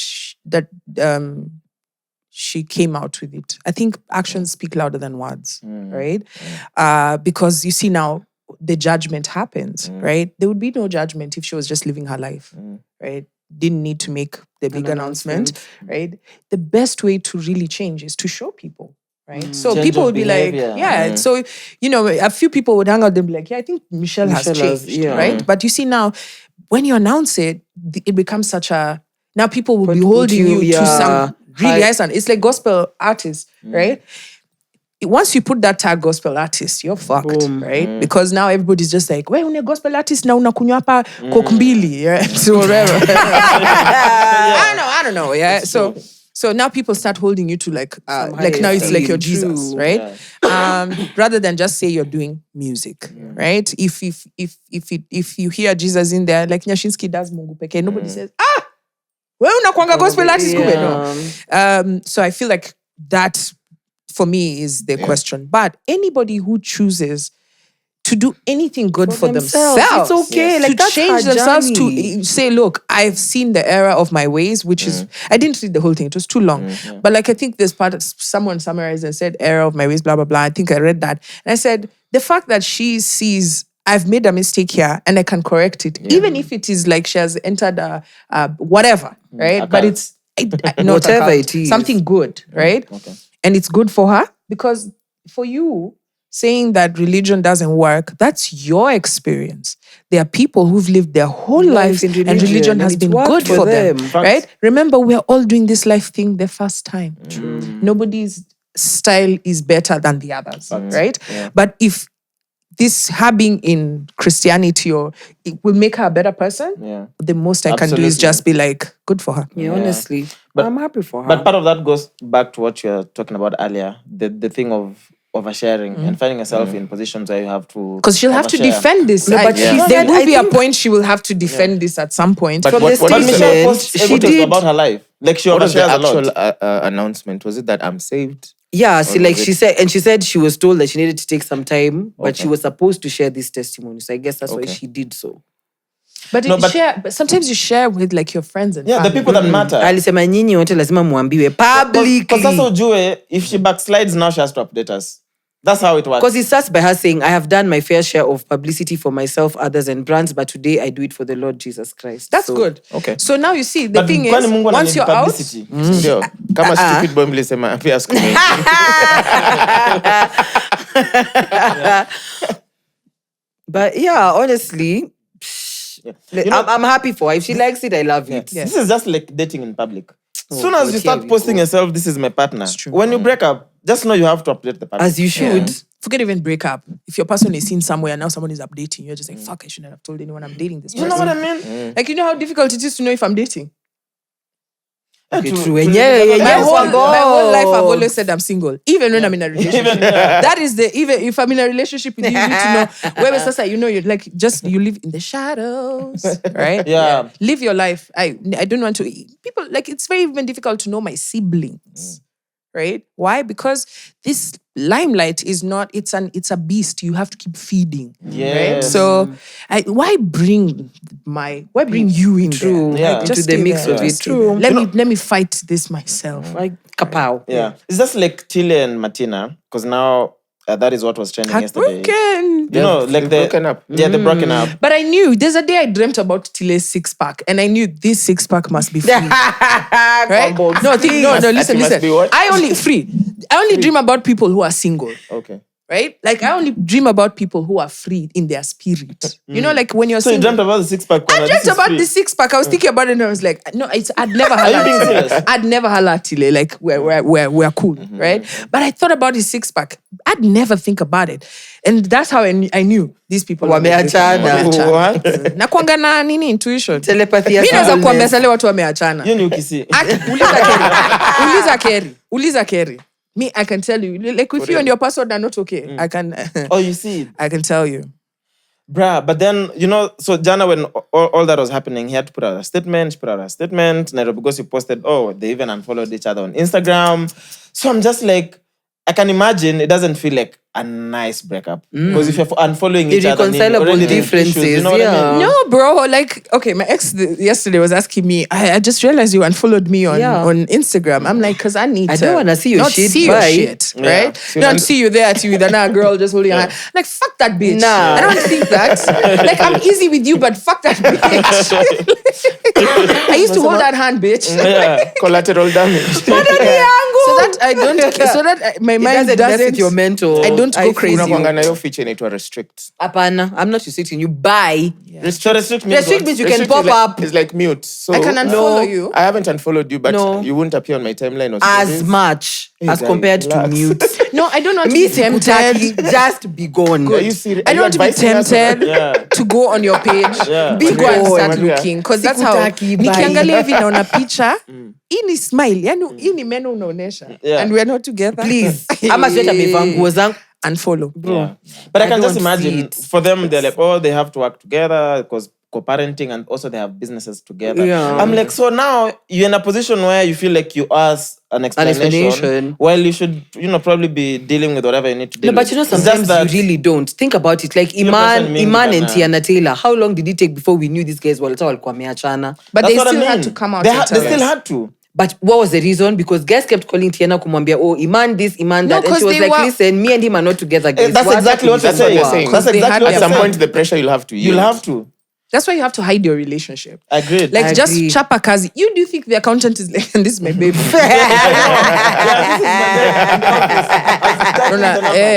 she came out with it. I think actions speak louder than words, right? Because you see now, the judgment happens, right? There would be no judgment if she was just living her life, right? Didn't need to make the big announcement, right? The best way to really change is to show people, right? So Change people of would be behavior. like, so, a few people would hang out and be like, I think Michelle has changed, right? But you see now, when you announce it, it becomes such a... Now people will be holding you to some really high standard. It's like gospel artists, right? Once you put that tag gospel artist, you're fucked, right? Because now everybody's just like, wewe une gospel artist na unakunywa hapa Coke mbili, right? So whatever. I don't know, yeah. So now people start holding you to like now it's like you're Jesus, right? Rather than just say you're doing music, right? If you hear Jesus in there, like Nyashinsky does Mungu peke, nobody says, wewe unakuanga gospel artist kumbe, no. So I feel like that for me is the question. But anybody who chooses to do anything good for themselves, it's okay. Yes. Like to that's change her themselves, journey. to say, look, I've seen the error of my ways, which is, I didn't read the whole thing, it was too long. But like, I think this part, someone summarized and said, error of my ways, blah, blah, blah. I think I read that. And I said, the fact that she sees, I've made a mistake here and I can correct it, even if it is like she has entered whatever, right? But it's not whatever it is, something good, right? Okay. And it's good for her, because for you, saying that religion doesn't work, that's your experience. There are people who've lived their whole lives and religion has been good for them, right? Remember, we're all doing this life thing the first time. Nobody's style is better than the others, right? Yeah. But if her being in Christianity or it will make her a better person, the most I can do is just be like, good for her. Yeah, honestly. But I'm happy for her. But part of that goes back to what you were talking about earlier, the thing of oversharing and finding yourself in positions where you have to... Because she'll have to defend this. No, but there will be a point she will have to defend this at some point. But what Michelle posts she did about her life? Like she overshares a lot. What was the actual announcement? Was it that I'm saved? Yeah, she said she was told that she needed to take some time, but she was supposed to share this testimony. So I guess that's why she did so. But sometimes you share with like your friends and family. The people that matter. Alisema nyinyi wote lazima muambiwe publicly. Because sasa ujue, if she backslides now, she has to update us. That's how it works. Because it starts by her saying, I have done my fair share of publicity for myself, others, and brands, but today I do it for the Lord Jesus Christ. That's good. Okay. So now you see, the thing is, once you're out... Ndio. Kama stupid boy mlisema, pia siku mingi. But yeah, honestly, I'm happy for her. If she likes it, I love it. This is just like dating in public. As soon as you start posting yourself, this is my partner. When you break up, just know you have to update the partner. As you should. Yeah. Forget even break up. If your person is seen somewhere and now someone is updating, you're just like, fuck, I shouldn't have told anyone I'm dating this person. You know what I mean? Like, you know how difficult it is to know if I'm dating? Okay, true. My whole life I've always said I'm single, even when I'm in a relationship. That is even if I'm in a relationship with you, you need to know where Sasa, you're like, just you live in the shadows, right? Yeah. Live your life. I don't want to people like it's very even difficult to know my siblings. Right? Why? Because this limelight is not, it's a beast you have to keep feeding. Right? So why bring you in True. there? Yeah. Like, just into the mix of it. True. Let me fight this myself. Like kapow. Yeah. It's just like Tileh and Martina, because now That is what was trending yesterday. Heartbroken. You know, like they've broken up. Yeah, they're broken up. But I knew, there's a day I dreamt about Tileh's 6-pack, and I knew this 6-pack must be free. Right? No, listen. Must be what? I only dream about people who are single. Okay. Right? Like, I only dream about people who are free in their spirit. You know, like when you're So you single. dreamt about the 6-pack? I dreamt about the 6-pack. I was thinking about it and I was like, no, I'd never holla Are you being at serious? Tileh. I'd never holla at Tileh. Like, we're cool, right? But I thought about his 6-pack. I'd never think about it. And that's how I knew these people. Wameachana. What? Nakuanga na nini intuition. Telepathy ya Mimi naweza singleness. kuambia sale watu wameachana. You knew Kisi. Uliza Kerry. Me, I can tell you. Like, if you and your password are not okay, I can... Oh, you see. I can tell you. Bruh, but then, you know, so Jana, when all that was happening, he had to put out a statement. She put out a statement. Nairobi Gossip posted, they even unfollowed each other on Instagram. So I'm just like, I can imagine it doesn't feel like a nice breakup. Because if you're unfollowing each other, Irreconcilable differences, issues, you know what I mean? No, bro. Like, okay, my ex yesterday was asking me, I just realized you unfollowed me on Instagram. I'm like, because I don't want to see your not shit. see your shit, right? Yeah. Not see you there at you with another girl just holding her hand. Like, fuck that bitch. Nah. I don't think that. Like, I'm easy with you, but fuck that bitch. I used to hold that hand, bitch. Yeah. Collateral damage. So that I don't. So that my mind doesn't. Your mental. I don't go crazy. Unakuanga na hiyo feature inaitwa restrict. Apana, I'm not restricting you. Bye. So restrict means Restrict what? means you can Restrict pop is like, up It's like mute. So I can unfollow you. I haven't unfollowed you, but No. you won't appear on my timeline or as stories. much as guy, compared to relax. mute. No, I don't want to Me be tempted. just be gone. Are you serious? I don't want to be tempted Yeah. to go on your page. Yeah. Be go and start Maria. looking. Because that's how Sikutaki, bye. nikiangalia hivi naona picha hii ni smile. Yani hii ni meno unaonesha. Yeah. And we're not together. Please. Ama sweat amevaa nguo zangu. Unfollow. Yeah. But I can just don't imagine, see it. for them, they're like, they have to work together because co-parenting, and also they have businesses together. Yeah. I'm like, so now you're in a position where you feel like you ask an explanation. While you should, probably be dealing with whatever you need to deal No, but with. you know, It's just sometimes that- you really don't. Think about it. Like person mingi Iman and bana. Tiana Taylor. How long did it take before we knew these guys walikuwa wameachana? But That's they what I still had mean. to come out They and tell still us. had to. But what was the reason? Because guys kept calling Tiana kumwambia, Iman this, Iman No, that. And she 'cause was they like, were- listen, me and him are not together, guys. That's exactly what That's what they're saying. That's They exactly had what At their they're some saying. point, the pressure you'll have to use. You'll have to. That's why you have to hide your relationship. Agreed. Like, I just agree. chapa kazi. You do think the accountant is like, and this is my baby.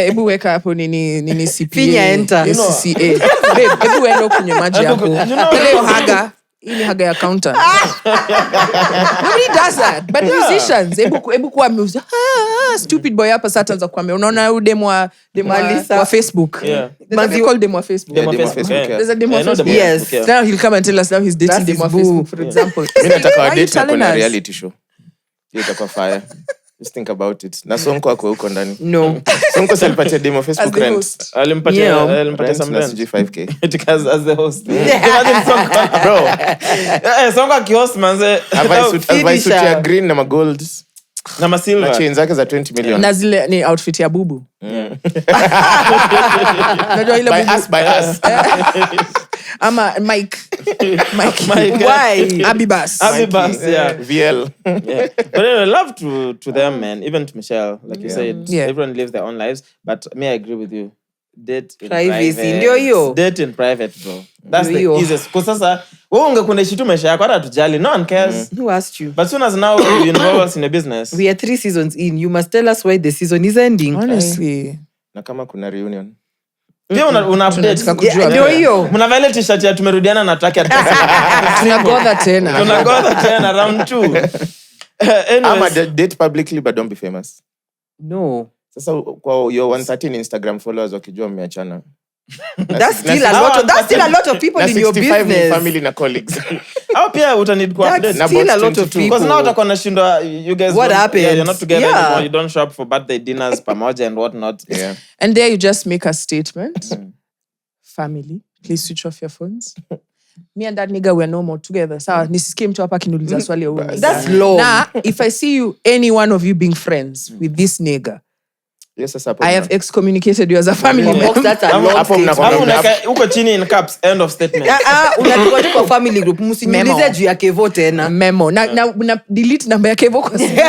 Ebu weka hapo nini CPA. Finya enter. CCA. Babe, ebu wendo kunywa maji hapo. Leo haga. Hii ni haga ya accountant. Nobody does that. But musicians, ebu kuwa stupid boy hapa sasa tanza kuambia. Unaona huyu demo wa Facebook. Yeah. There's a thing called demo wa Facebook. Demo Demo Facebook, Facebook, yeah. There's a demo I of know Facebook. demo Yes. Facebook, yeah. Now he'll come and tell us now he's dating That's demo of his boo. Facebook, for example. Mimi nataka Why wa are you date na telling kuna us? reality show. Hiyo itakuwa fire. Just think about it. Na Sonko ako huko ndani. No. Sonko salipatia demo of Facebook the rent. host. Alimpatia Rent some na rent. sijui 5K. Because as the host. Imagine Sonko. Bro, Sonko akihost manze. avai suit ya green na magold. Na masilver. Na chain zake za 20 million. Na zile ni outfit ya bubu. Unajua ile bubu. By us. Ama Mike. Why? Abibas. Abibas, yeah. VL. Yeah. But anyway, love to them, man. Even to Michelle, like you said, Yeah. everyone lives their own lives. But I agree with you. Date in Privacy, private. ndio hiyo. Date in private, bro. That's the Ndio hiyo. easiest. Kwa sasa, wewe ungekuishi tu maisha yako hata tujali. No one cares. Who asked you? But soon as now you involve us in a business. We are 3 seasons in. You must tell us why the season is ending. Honestly. Na kama kuna reunion. Pia una update. Tunataka kujua. Yeah, ndio hiyo. Mnavaa ile t-shirt ya tumerudiana na taki Tunagodha tena. tunagoza tena round 2. Ama Anyways, date publicly but don't be famous. No. Sasa kwa your 113 Instagram followers wakijua mmeachana. That's still a lot of people Na in your 65 ni business. family na colleagues. au pia uta need ku That's update. Na still a about lot of 22. people. Because now utakuwa nashindwa you guys What don't- happened? Yeah, you're not together Yeah. anymore. You don't show up for birthday dinners pamoja and whatnot. Yeah. And there you just make a statement. Family, please switch off your phones. Me and that nigga, we're no more together. Sawa, nisisikie mtu hapa akiniuliza swali ya huyu nigga. That's long. Now, if I see you, any one of you being friends with this nigga, Yes, I have excommunicated you as a family KWAMBOX, member. that's a long statement. Uko chini in caps, end of statement. Unatoka kwa family group, msiniulize juu ya Kevo tena. Memo. Na delete number ya Kevo kwa simu.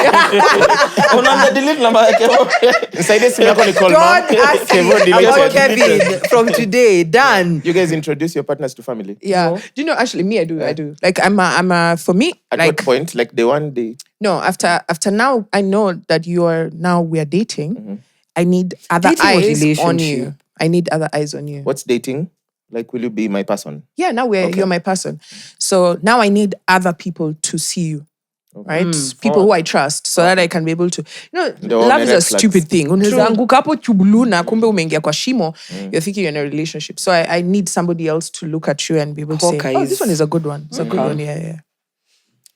Unaanza delete number ya Kevo. Nisaidie simu yako ni call mom. Kevo deleted. Kevin, from today, done. You guys introduce your partners to family. Yeah. Do you know, actually, me, I do. Like, I'm a for me, At like... what point? Like the one day? No, after now, I know that we are dating. Mm-hmm. I need other Dating or eyes on relationship? you. I need other eyes on you. What's dating? Like, will you be my person? Yeah, now you're my person. So now I need other people to see you. Right? People who I trust so that I can be able to... love is a stupid thing. Unaweza anguka hapo chubulu na kumbe umeingia kwa shimo. You're thinking you're in a relationship. So I need somebody else to look at you and be able to say, oh, this one is a good one. It's a good one, yeah.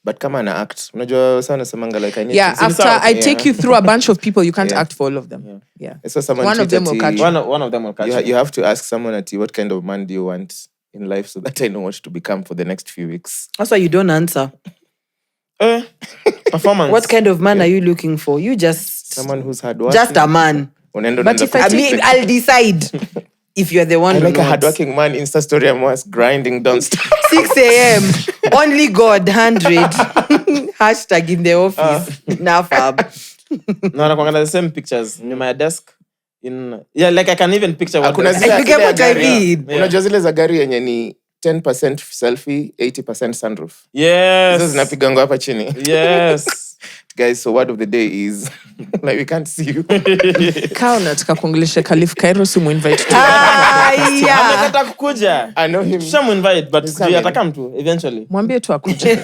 But come on, act. Unajua sana semanga like I need to... after I take you through a bunch of people, you can't act for all of them. Yeah. So someone one of them will catch you. One of them will catch you. You have to ask someone at you, what kind of man do you want in life so that I know what to become for the next few weeks. That's why you don't answer. Performance. What kind of man are you looking for? You just... Someone who's hardworking. Just a man. But if I'll decide if you're the one I who like knows. a hardworking man. Insta story I'm was grinding, don't stop. 6 a.m. Only God 100. Hashtag in the office. Nafab. No, nakwanga the same pictures. In my desk. Like I can even picture what Kuna zile You get what I mean? Unajua zile za gari yenye ni 10% selfie, 80% sunroof. Yes. Hizo zinapigangwa hapa chini. Yes. Guys, so word of the day is like we can't see you. Kaa unataka kuongelesha Khalif Cairo simu invite tu. Amekata kukuja. I know him. Shamu invite but ataka mtu eventually. Mwambie tu akuje.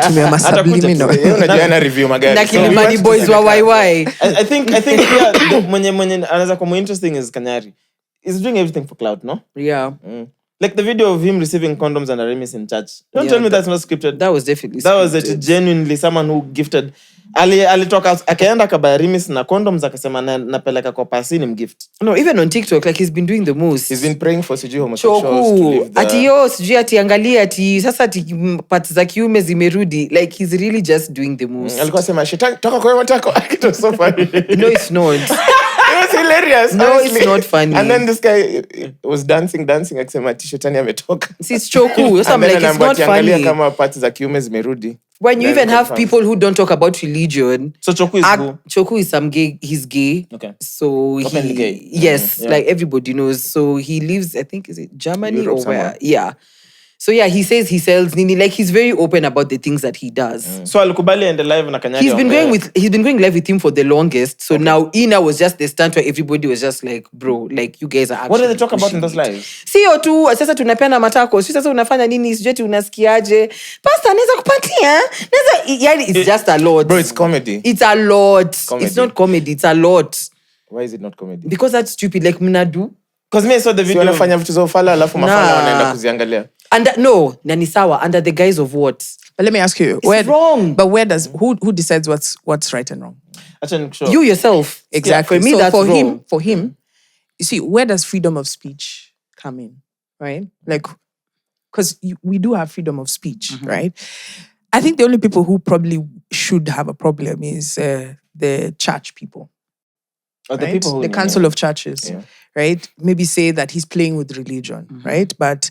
Tumia masubliminal. Unajua ana review magari. Na Kilimani boys wa YY. I think yeah, mwenye anaweza kuwa interesting is Kanyari. He's doing everything for clout, no? Yeah. Like the video of him receiving condoms and a Remis in church. Don't tell me that's not scripted. That was definitely That was it, genuinely someone who gifted. Alitoka akaenda akabaya Remis na condoms akasema napeleka kwa pasi ni mgift. No, even on TikTok, like he's been doing the most. He's been praying for sijui homosexuals to live the... Ati yo, sijui ati angalia ati sasa ati parts za kiume zimerudi. Like he's really just doing the most. Alikuwa sema shetani toka kwa matako. It was so funny. No, it's not. It was hilarious. No, honestly. it's not funny. And then this guy was dancing akisema ati shetani ametoka. It's choku. So I'm like, it's not funny. Kama parts za kiume zimerudi. When you even have people who don't talk about religion. So Choku is who? Choku is some gay. He's gay. Okay. So openly gay. Yes, like everybody knows. So he lives, I think, is it Germany Europe or where? somewhere. Yeah. So yeah, he says he sells nini. Like he's very open about the things that he does. So alikubali ende live na Kanyari. He's been going live with him for the longest. So now Ina was just the stunt where everybody was just like, bro, like you guys are actually. What do they talk about in those lives? Sio tu sasa tunapeana matako. Sasa unafanya nini? Sijui unasikiaje? Pastor anaweza kupatia? Yani it's just a lot. Bro, it's comedy. It's a lot. Comedy. It's not comedy. It's a lot. Why is it not comedy? Because that's stupid. Like mnadu. Because me I saw the video. Wanafanya vitu za ufala alafu mafala wanaenda kuziangalia. No, nani sawa under the guise of what? But let me ask you, it's wrong. But who decides what's right and wrong? Sure. You yourself. Exactly. Yeah, for me, so that's wrong. For him, you see, where does freedom of speech come in, right? Like, because we do have freedom of speech, right? I think the only people who probably should have a problem is the church people. Or the right? people who the council of churches, right? Maybe say that he's playing with religion, right? But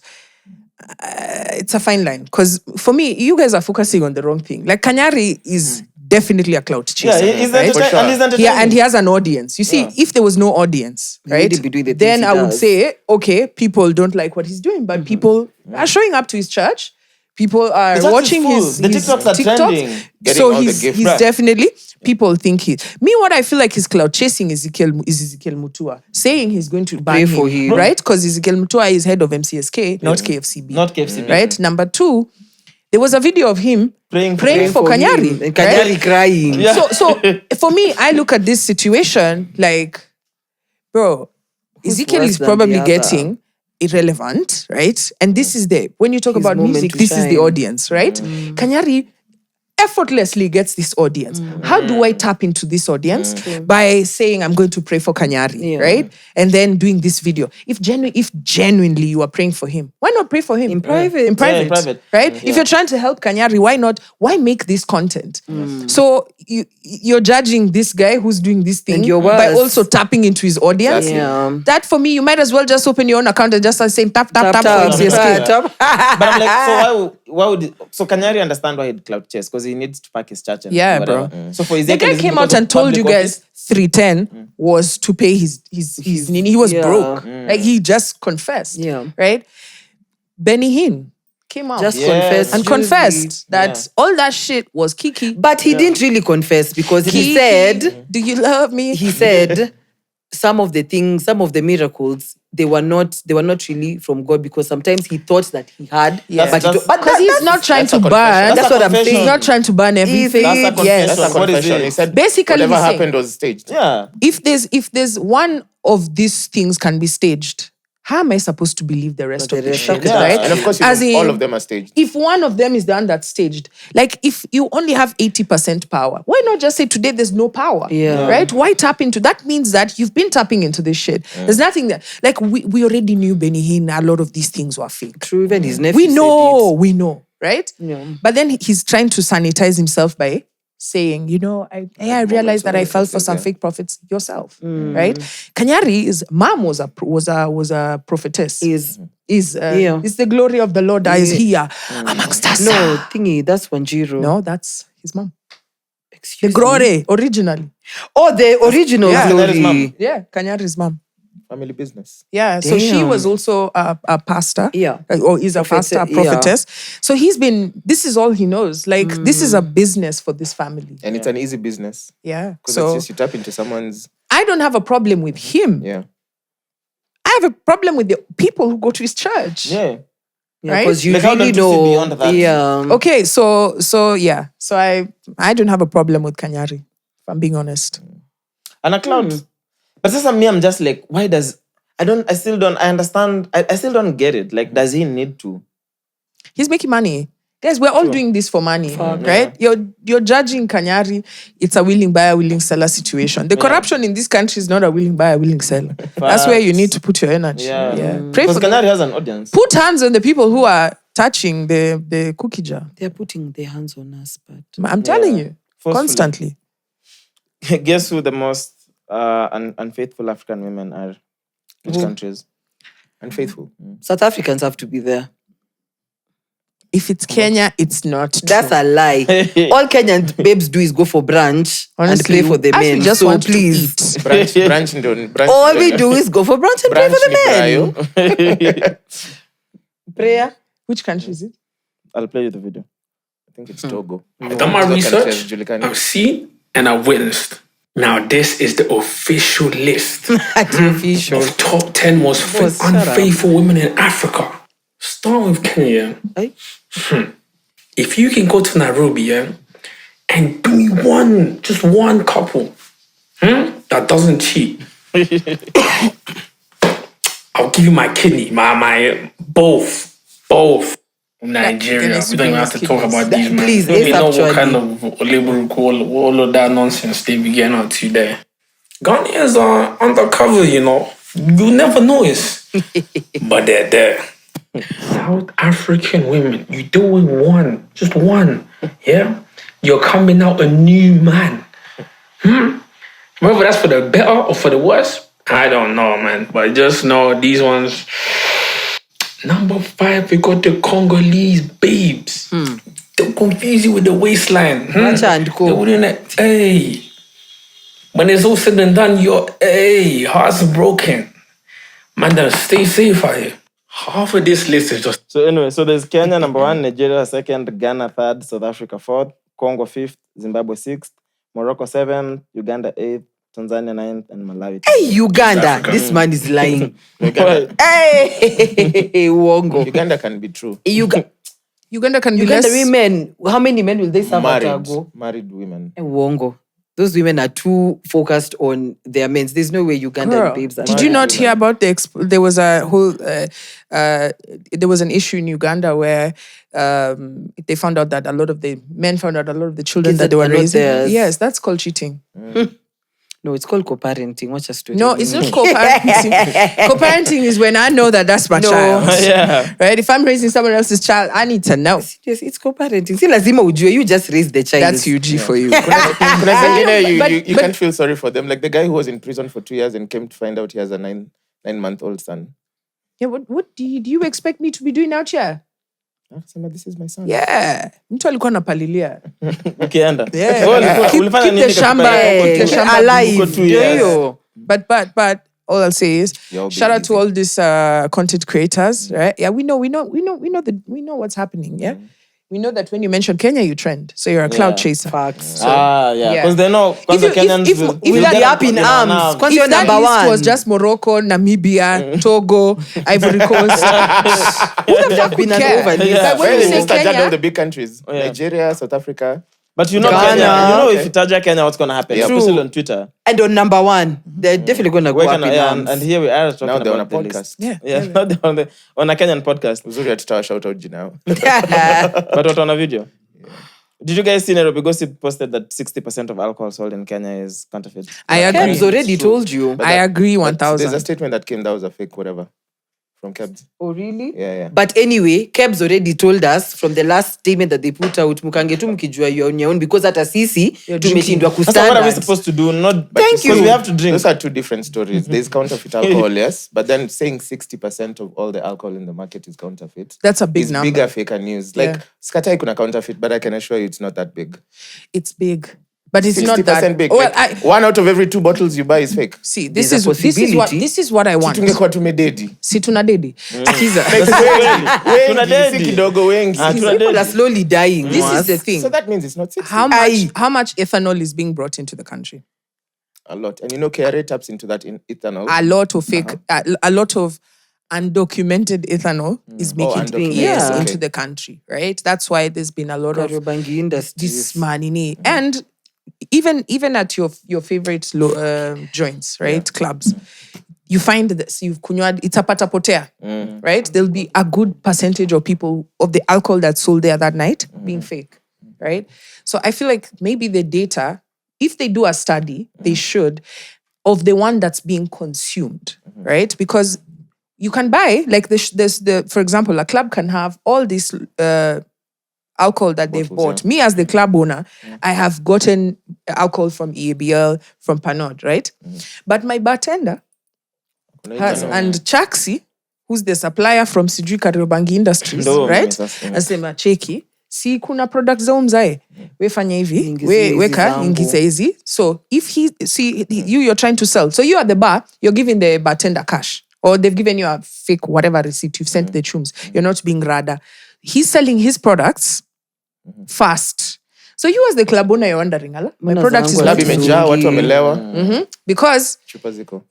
it's a fine line. Because for me, you guys are focusing on the wrong thing. Like Kanyari is definitely a clout chaser. Yeah, he's right? and he's entertaining. Yeah, and he has an audience. You see, if there was no audience, right, be doing the then things he I would does. say, okay, people don't like what he's doing, but people are showing up to his church. People are church is watching full. his The TikToks are trending. Getting So all the he's gifts. definitely, people think he... Me, what I feel like is cloud chasing is Ezekiel Mutua, saying he's going to ban for him. right? Because Ezekiel Mutua is head of MCSK, not KFCB. Not KFCB. Right? Number two, there was a video of him praying for Kanyari. him. And Kanyari crying. Yeah. So for me, I look at this situation like, bro, Ezekiel worse is than probably the other? getting irrelevant, right? And this is when you talk His about moment music, to this is the shine. audience, right? Kanyari, effortlessly gets this audience. How do I tap into this audience? By saying, I'm going to pray for Kanyari, right? And then doing this video. If genuinely you are praying for him, why not pray for him? In private. In private, right? If you're trying to help Kanyari, why make this content? So you're judging this guy who's doing this thing by also tapping into his audience. That for me, you might as well just open your own account and just start saying tap. But I'm like, so so Kanyari understand why he'd clout chase? Because he needs to pack his church and whatever. Bro. So for the guy came out and told you guys 310 was to pay his nini. He was broke. Like he just confessed. Right? Benny Hinn came out confessed that all that shit was Kiki. But he didn't really confess because he said, "Do you love me?" He said some of the miracles they were not really from God, because sometimes he thought that he had, but he's not trying to burn. That's what I'm saying. He's not trying to burn everything. That's a confession. He said basically whatever happened was staged. Yeah. If there's one of these things can be staged, how am I supposed to believe the rest of the shit, right? And of course, all of them are staged. If one of them is the one that's staged, like if you only have 80% power, why not just say today there's no power, right? Why tap into that? Means that you've been tapping into this shit. There's nothing that, like we already knew Benny Hinn, a lot of these things were fake. True, even his nephew we know, right? Yeah. But then he's trying to sanitize himself by saying, I realized that I fell for some fake prophets yourself, right? Kanyari's mom was a prophetess. Is the glory of the Lord that is here amongst us. No, thingy, that's Wanjiru. No, that's his mom. Excuse the glory, me? Originally. Oh, the original glory. Yeah, Kanyari's mom. Family business. Yeah, so she was also a pastor. Yeah. Or is a pastor, a prophetess. Yeah. So this is all he knows. Like, this is a business for this family. And it's an easy business. Yeah. Because it's just you tap into someone's... I don't have a problem with him. Yeah. I have a problem with the people who go to his church. Yeah. Right? Because you really know. Yeah. Okay, so I don't have a problem with Kanyari, if I'm being honest. And a clout. But since I'm just like, why does... I still don't get it. Like, does he need to? He's making money. Guys, we're all doing this for money, right? You're judging Kanyari. It's a willing buyer, willing seller situation. The corruption in this country is not a willing buyer, willing seller. That's where you need to put your energy. Pray because Kanyari has an audience. Put hands on the people who are touching the cookie jar. They're putting their hands on us, but... I'm telling you, constantly. Guess who the most unfaithful African women are? Which countries? Unfaithful. South Africans have to be there. If it's Kenya, it's not true. That's a lie. All Kenyan babes do is go for brunch and pray for the men. Just so want please. Brunch. All we do is go for brunch and pray for the men. Prayer. Which country is it? I'll play you the video. I think it's Togo. I've done my research. I've seen and I've witnessed. Now, this is the official list of top 10 most unfaithful women in Africa. Start with Kenya. If you can go to Nairobi, and bring me just one couple that doesn't cheat, I'll give you my kidney, my both. Nigeria. We don't even have to talk about these, man. Please, we know what kind of label all of that nonsense they be getting out to there. Ghanaians are undercover, you never notice. But they're there. South African women, you doing just one, yeah? You're coming out a new man. Whether that's for the better or for the worse, I don't know, man. But just know these ones... Number 5, we got the Congolese babes. They'll confuse you with the waistline. They wouldn't, when it's all said and done, your heart's broken. Man, then stay safe out here. Half of this list is just... So anyway, there's Kenya number 1, Nigeria 2nd, Ghana 3rd, South Africa 4th, Congo 5th, Zimbabwe 6th, Morocco 7th, Uganda 8th, Tanzania 9th, and Malawi 10th. Hey, Uganda! This man is lying. Hey, Wongo. Uganda can be true. Uganda can be Uganda less... women, how many men will they serve at go? Married women. Wongo. those women are too focused on their men. There's no way Ugandan babes are. Did you not hear about there was a whole there was an issue in Uganda where they found out that a lot of the men found out a lot of the children that they were raising. Yes, that's called cheating. No, it's called co-parenting. Watch us do it. No, it's not co-parenting. Co-parenting is when I know that that's my child. Yeah. Right? If I'm raising someone else's child, I need to know. Yes, it's co-parenting. See, lazima ujue, you just raise the child. That's UG for you. You can't feel sorry for them. Like the guy who was in prison for 2 years and came to find out he has a 9-month-old son. Yeah, what do you expect me to be doing out here? This is my son. Yeah. Mtu alikuwa anapalilia. Ukienda. Yeah. Keep the shamba alive. But all I'll say is shout out to all these content creators, right? Yeah, we know what's happening, yeah? We know that when you mention Kenya, you trend. So you're a cloud chaser. Facts. So, Because they know Kenyans if they're up in arms, because you're number one. List was just Morocco, Namibia, Togo, Ivory Coast. Who the fuck would care? Like when you say Kenya, all the big countries, Nigeria, South Africa. But you know Kenya, if you Taja Kenya, what's going to happen? Especially on Twitter. And on number one, they're definitely going to go up in arms. And here we are talking now they're about on a podcast. Now they're on a Kenyan podcast. Uzuri atutawa shout out now. But what on a video? Did you guys see Nairobi Gossip posted that 60% of alcohol sold in Kenya is counterfeit? I agree. Kebs already told you. But I agree 1,000. There's a statement that came that was a fake whatever from Kebs. Oh, really? Yeah. But anyway, Kebs already told us from the last statement that they put out, mukange tu mkijua you're on your own, because hata sisi tumeshindwa That's what are we kustandard. supposed to do? Thank you. We have to drink. Those are two different stories. There's counterfeit alcohol, yes, but then saying 60% of all the alcohol in the market is counterfeit. That's a big number. Bigger fake news. Like Skatai kuna counterfeit, but I can assure you it's not that big. It's big. But it's not 60% that big. Well, Like, 1 out of every 2 bottles you buy is fake. see, There's a possibility. this is what I want. Tungekuwa tumededi. Si tuna dedi. Sikiza. Wengi, si kidogo wengi. People are slowly dying. This is the thing. So that means it's not 60. How much ethanol is being brought into the country? A lot. And KRA taps into that in ethanol. A lot of fake, a lot of undocumented ethanol is making it into the country, right? That's why there's been a lot of Kariobangi industries. this money. And even at your favorite joints, right? Clubs, you find that itapata potea, right? There'll be a good percentage of people of the alcohol that's sold there that night being fake, right? So I feel like maybe the data, if they do a study, they should, of the one that's being consumed, right? Because you can buy, like for example, a club can have all this alcohol that they've bought. Me as the club owner, I have gotten alcohol from EABL, from Panod, right? But my bartender has, and Chaxy, who's the supplier from Sijui Kariobangi Industries, right? Asema cheki, si kuna products za umzae. We fanya hivi, weka ingiza hizi. So if you're trying to sell. So you at the bar, you're giving the bartender cash. Or they've given you a fake whatever receipt, you've sent the chums. You're not being rada. He's selling his products fast. So you as the club owner, you're wondering, my product is not because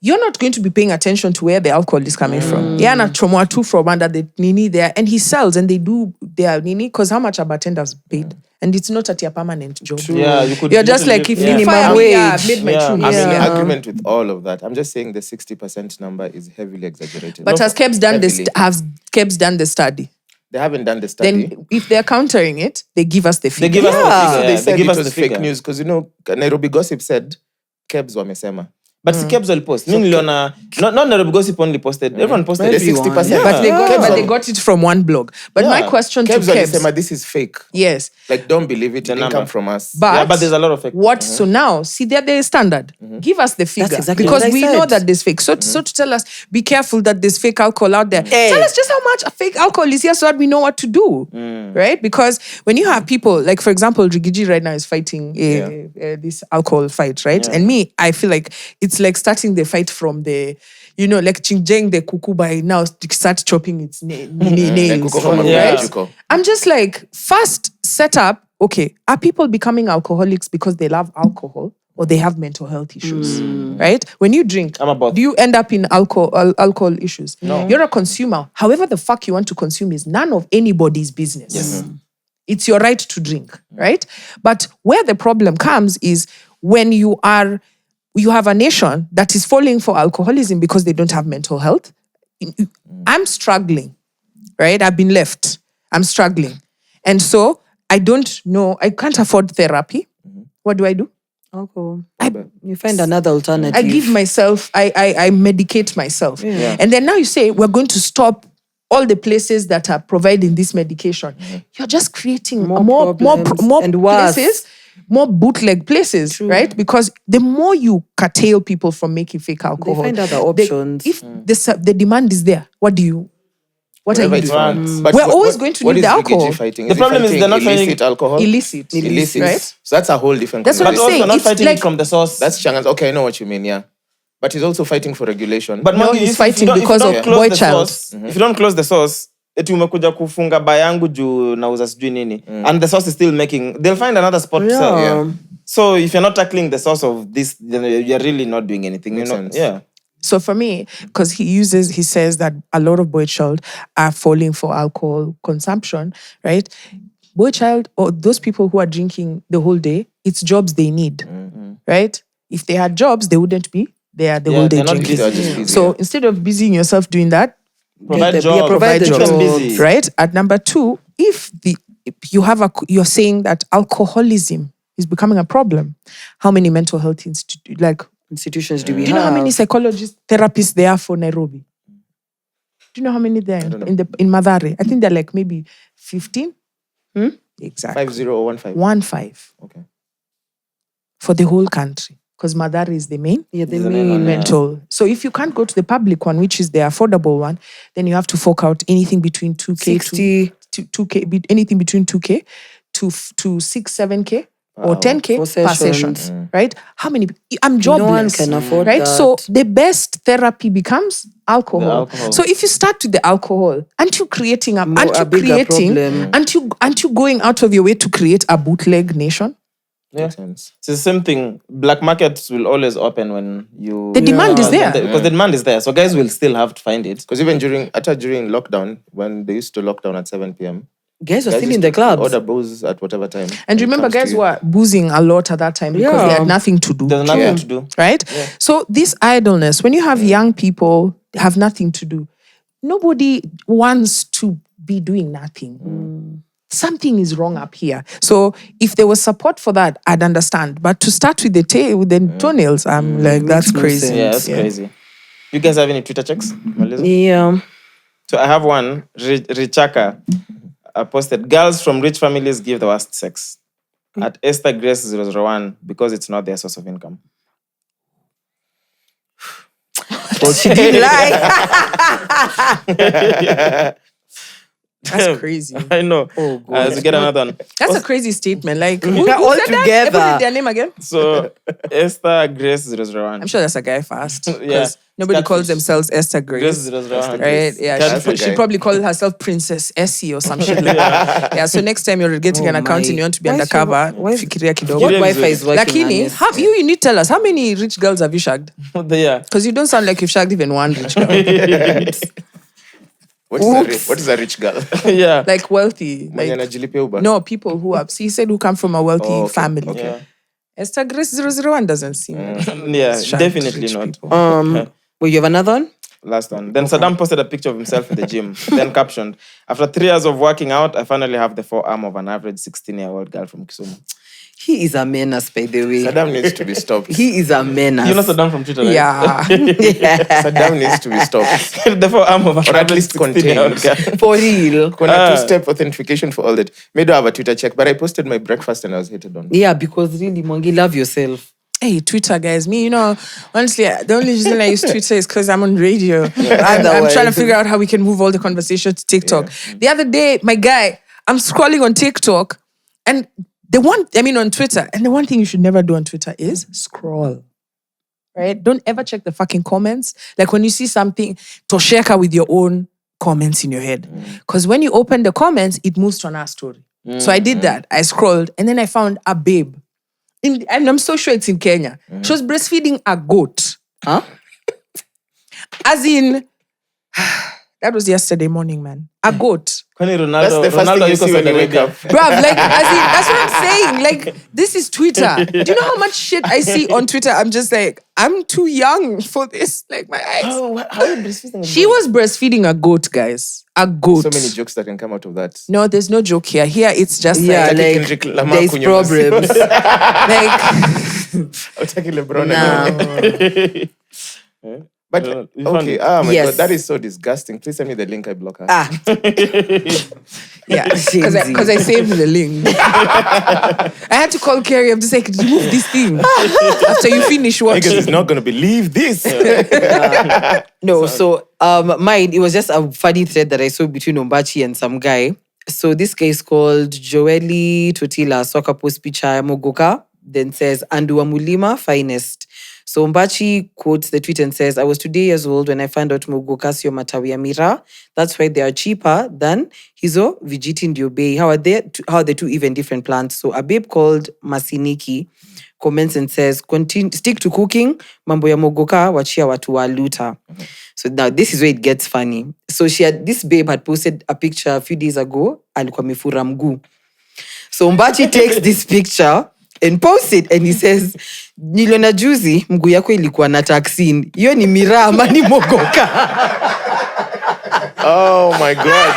you're not going to be paying attention to where the alcohol is coming from. Yeah, na chomoa tu from under the nini there, and he sells and they do their nini because how much a bartender's paid. And it's not at your permanent job. Yeah, you're just like, if minimum wage. Made my tune. I'm in agreement with all of that. I'm just saying the 60% number is heavily exaggerated. But has Kebs done this? Has Kebs done the study? They haven't done the study. Then if they're countering it, they give us the figure. They give us the figure. So they said give it us was the fake figure. news because Nairobi Gossip said Kebs wamesema. But Kebs will post. Not Nairobi Gossip only posted. Everyone posted the 60%. Yeah. But they got it from one blog. But my question Kebs to Kebs, wamesema this is fake. yes, Like don't believe it. It didn't come from us. but there's a lot of fake. what? So now, see, they're the standard. Give us the figure exactly because what I we said. know that there's fake. So to tell us, be careful that there's fake alcohol out there. Tell us just how much a fake alcohol is here so that we know what to do, right? Because when you have people like, for example, Rigiji right now is fighting this alcohol fight, right? And me, I feel like it's like starting the fight from the, like Chingjeng the kuku by now start chopping its nails. Right? I'm just like, first set up, okay, are people becoming alcoholics because they love alcohol or they have mental health issues, right? When you drink, do you end up in alcohol issues? No. You're a consumer. However the fuck you want to consume is none of anybody's business. Yes. It's your right to drink, right? But where the problem comes is when you have a nation that is falling for alcoholism because they don't have mental health. I'm struggling, right? I've been left. I'm struggling. And so I don't know. I can't afford therapy. What do I do? Alcohol. You find another alternative. I give myself, I medicate myself. Yeah. And then now you say, we're going to stop all the places that are providing this medication. You're just creating more and worse. places, more bootleg places, right? Because the more you curtail people from making fake alcohol, they find other options. If the demand is there, what are you doing? But We're always going to need the alcohol. Fighting? The problem is they're not fighting illicit alcohol. Illicit, Right? So that's a whole different That's what I'm conversation. saying. But also not It's fighting like- it from the source. That's Changas. Okay, I know what you mean, yeah. But he's also fighting for regulation. But No, Mangi, he's if fighting you don't- because if you of don't close boy the child. source, if you don't close the source, eti umekuja kufunga bayangu juu nauza sijui nini. And the source is still making, they'll find another spot to sell. Yeah. So if you're not tackling the source of this, then you're really not doing anything. Makes You know? sense. Yeah. So for me, because he says that a lot of boy child are falling for alcohol consumption, right? Boy child or those people who are drinking the whole day, it's jobs they need, right? If they had jobs, they wouldn't be there the whole day they're not drinking. busy. They're just busy, So instead of busying yourself doing that, Provide Yeah, jobs. provide the Keep them jobs. busy. right? At number 2, if you're saying that alcoholism is becoming a problem, how many mental health Institutions do we do you know have? how many psychologists, therapists there are for Nairobi? Do you know how many there are in Mathare? I think they're like maybe 15. Exactly. 50 or 15. 15. Okay. For the whole country. Because Mathare is the main Yeah, the the main main one, yeah. mental. So if you can't go to the public one, which is the affordable one, then you have to fork out anything between 2K 60. to 2K, anything between 2K to 6, 7K or 10K For per session, sessions. right? How many? I'm jobless. No one can afford right? that. So the best therapy becomes alcohol. The alcohol. So if you start with the alcohol, aren't you creating a bigger problem. aren't you going out of your way to create a bootleg nation? Yeah. Makes sense. It's the same thing. Black markets will always open when you... The demand is there. Because the demand is there. So guys will still have to find it. Because even during lockdown, when they used to lock down at 7 p.m., Guys were guys still used in the to clubs. order booze at whatever time. And it remember, comes to guys you. were boozing a lot at that time because they Yeah. had nothing to do. There's nothing to do. Right? So this idleness, when you have young people have nothing to do, nobody wants to be doing nothing. Something is wrong up here. So if there was support for that, I'd understand. But to start with the toenails, I'm like, that's no crazy. sense. Yeah, that's crazy. You guys have any Twitter checks? Melissa? Yeah. So I have one. Richaka posted, girls from rich families give the worst sex. At Esther Grace 001 because it's not their source of income. Well, she didn't lie. That's crazy. I know. Oh, God. Let's get another one. That's a crazy statement. Like, who All said that? together. Everybody read their name again? So Esther Grace 001. I'm sure that's a guy fast. Yeah. Because nobody Catfish. calls themselves Esther Grace. Grace 001. Right? Yeah, Catfish. she probably called herself Princess Essie or some shit like that. Yeah, so next time you're getting an account and you want to be Why is your- undercover, why is- fikiria kidogo. What Wi-Fi is working? Lakini, Ernest? you need to tell us, how many rich girls have you shagged? Yeah. Because you don't sound like you've shagged even one rich girl. What is a rich girl? Yeah. Like wealthy. Mwenye Like, anajilipia Uber? no, people who have, he said who come from a wealthy Oh, okay, family. okay. Yeah. Esther Grace 001 doesn't seem Yeah, shagged definitely rich not. people. Well, you have another one? Last one. Then Saddam posted a picture of himself in the gym. Then captioned, after 3 years of working out, I finally have the forearm of an average 16-year-old girl from Kisumu. He is a menace, by the way. Saddam needs to be stopped. He is a menace. You know Saddam from Twitter, right? Yeah. Saddam needs to be stopped. The forearm of an Or at average least 16-year-old girl. For real. Kuna two-step authentication for all that. Maybe I have a Twitter check, but I posted my breakfast and I was hated on. Yeah, because really, Mongi, love yourself. Hey, Twitter, guys. Me, honestly, the only reason I use Twitter is because I'm on radio. I'm trying to figure out how we can move all the conversation to TikTok. The other day, my guy, I'm scrolling on TikTok and on Twitter. And the one thing you should never do on Twitter is scroll. Right? Don't ever check the fucking comments. Like when you see something, tosheka with your own comments in your head. Because when you open the comments, it moves to another story. So I did that. I scrolled and then I found a babe. And I'm so sure it's in Kenya. She was breastfeeding a goat. Huh? As in, that was yesterday morning, man. A goat. Kwani That's the first thing you see when you wake up. Bruv, like, that's what I'm saying. Like, this is Twitter. Do you know how much shit I see on Twitter? I'm just like, I'm too young for this. Like, my eyes. How are you breastfeeding? She was breastfeeding a goat, guys. A goat. So many jokes that can come out of that. No, there's no joke here. Here, it's just Yeah, like like, there's problems. like But okay, oh my Yes. God, that is so disgusting. Please send me the link. I block her. yeah, because I saved the link. I had to call Carrie. I'm just like, remove this thing after you finish watching. Because he's not gonna believe this. No, so mine, it was just a funny thread that I saw between Ombachi and some guy. So this guy is called Joeli Totila, soccer post picha Mogoka, then says, Andua Mulima, finest. So Ombachi quotes the tweet and says, I was 2 years old when I found out Mogokasio Matawia Mira. That's why they are cheaper than Hizo Vijiti Ndio Bei. How are the two even different plants? So a babe called Masiniki comments and says, stick to cooking, mambo ya mogoka, wachia watu wa luta. So now this is where it gets funny. So this babe had posted a picture a few days ago, alikuwa amefura mguu. So Ombachi takes this picture and posts it and he says, niliona juzi mguu yako ilikuwa na taxin. Hiyo ni miraa ama ni mogoka? Oh my God.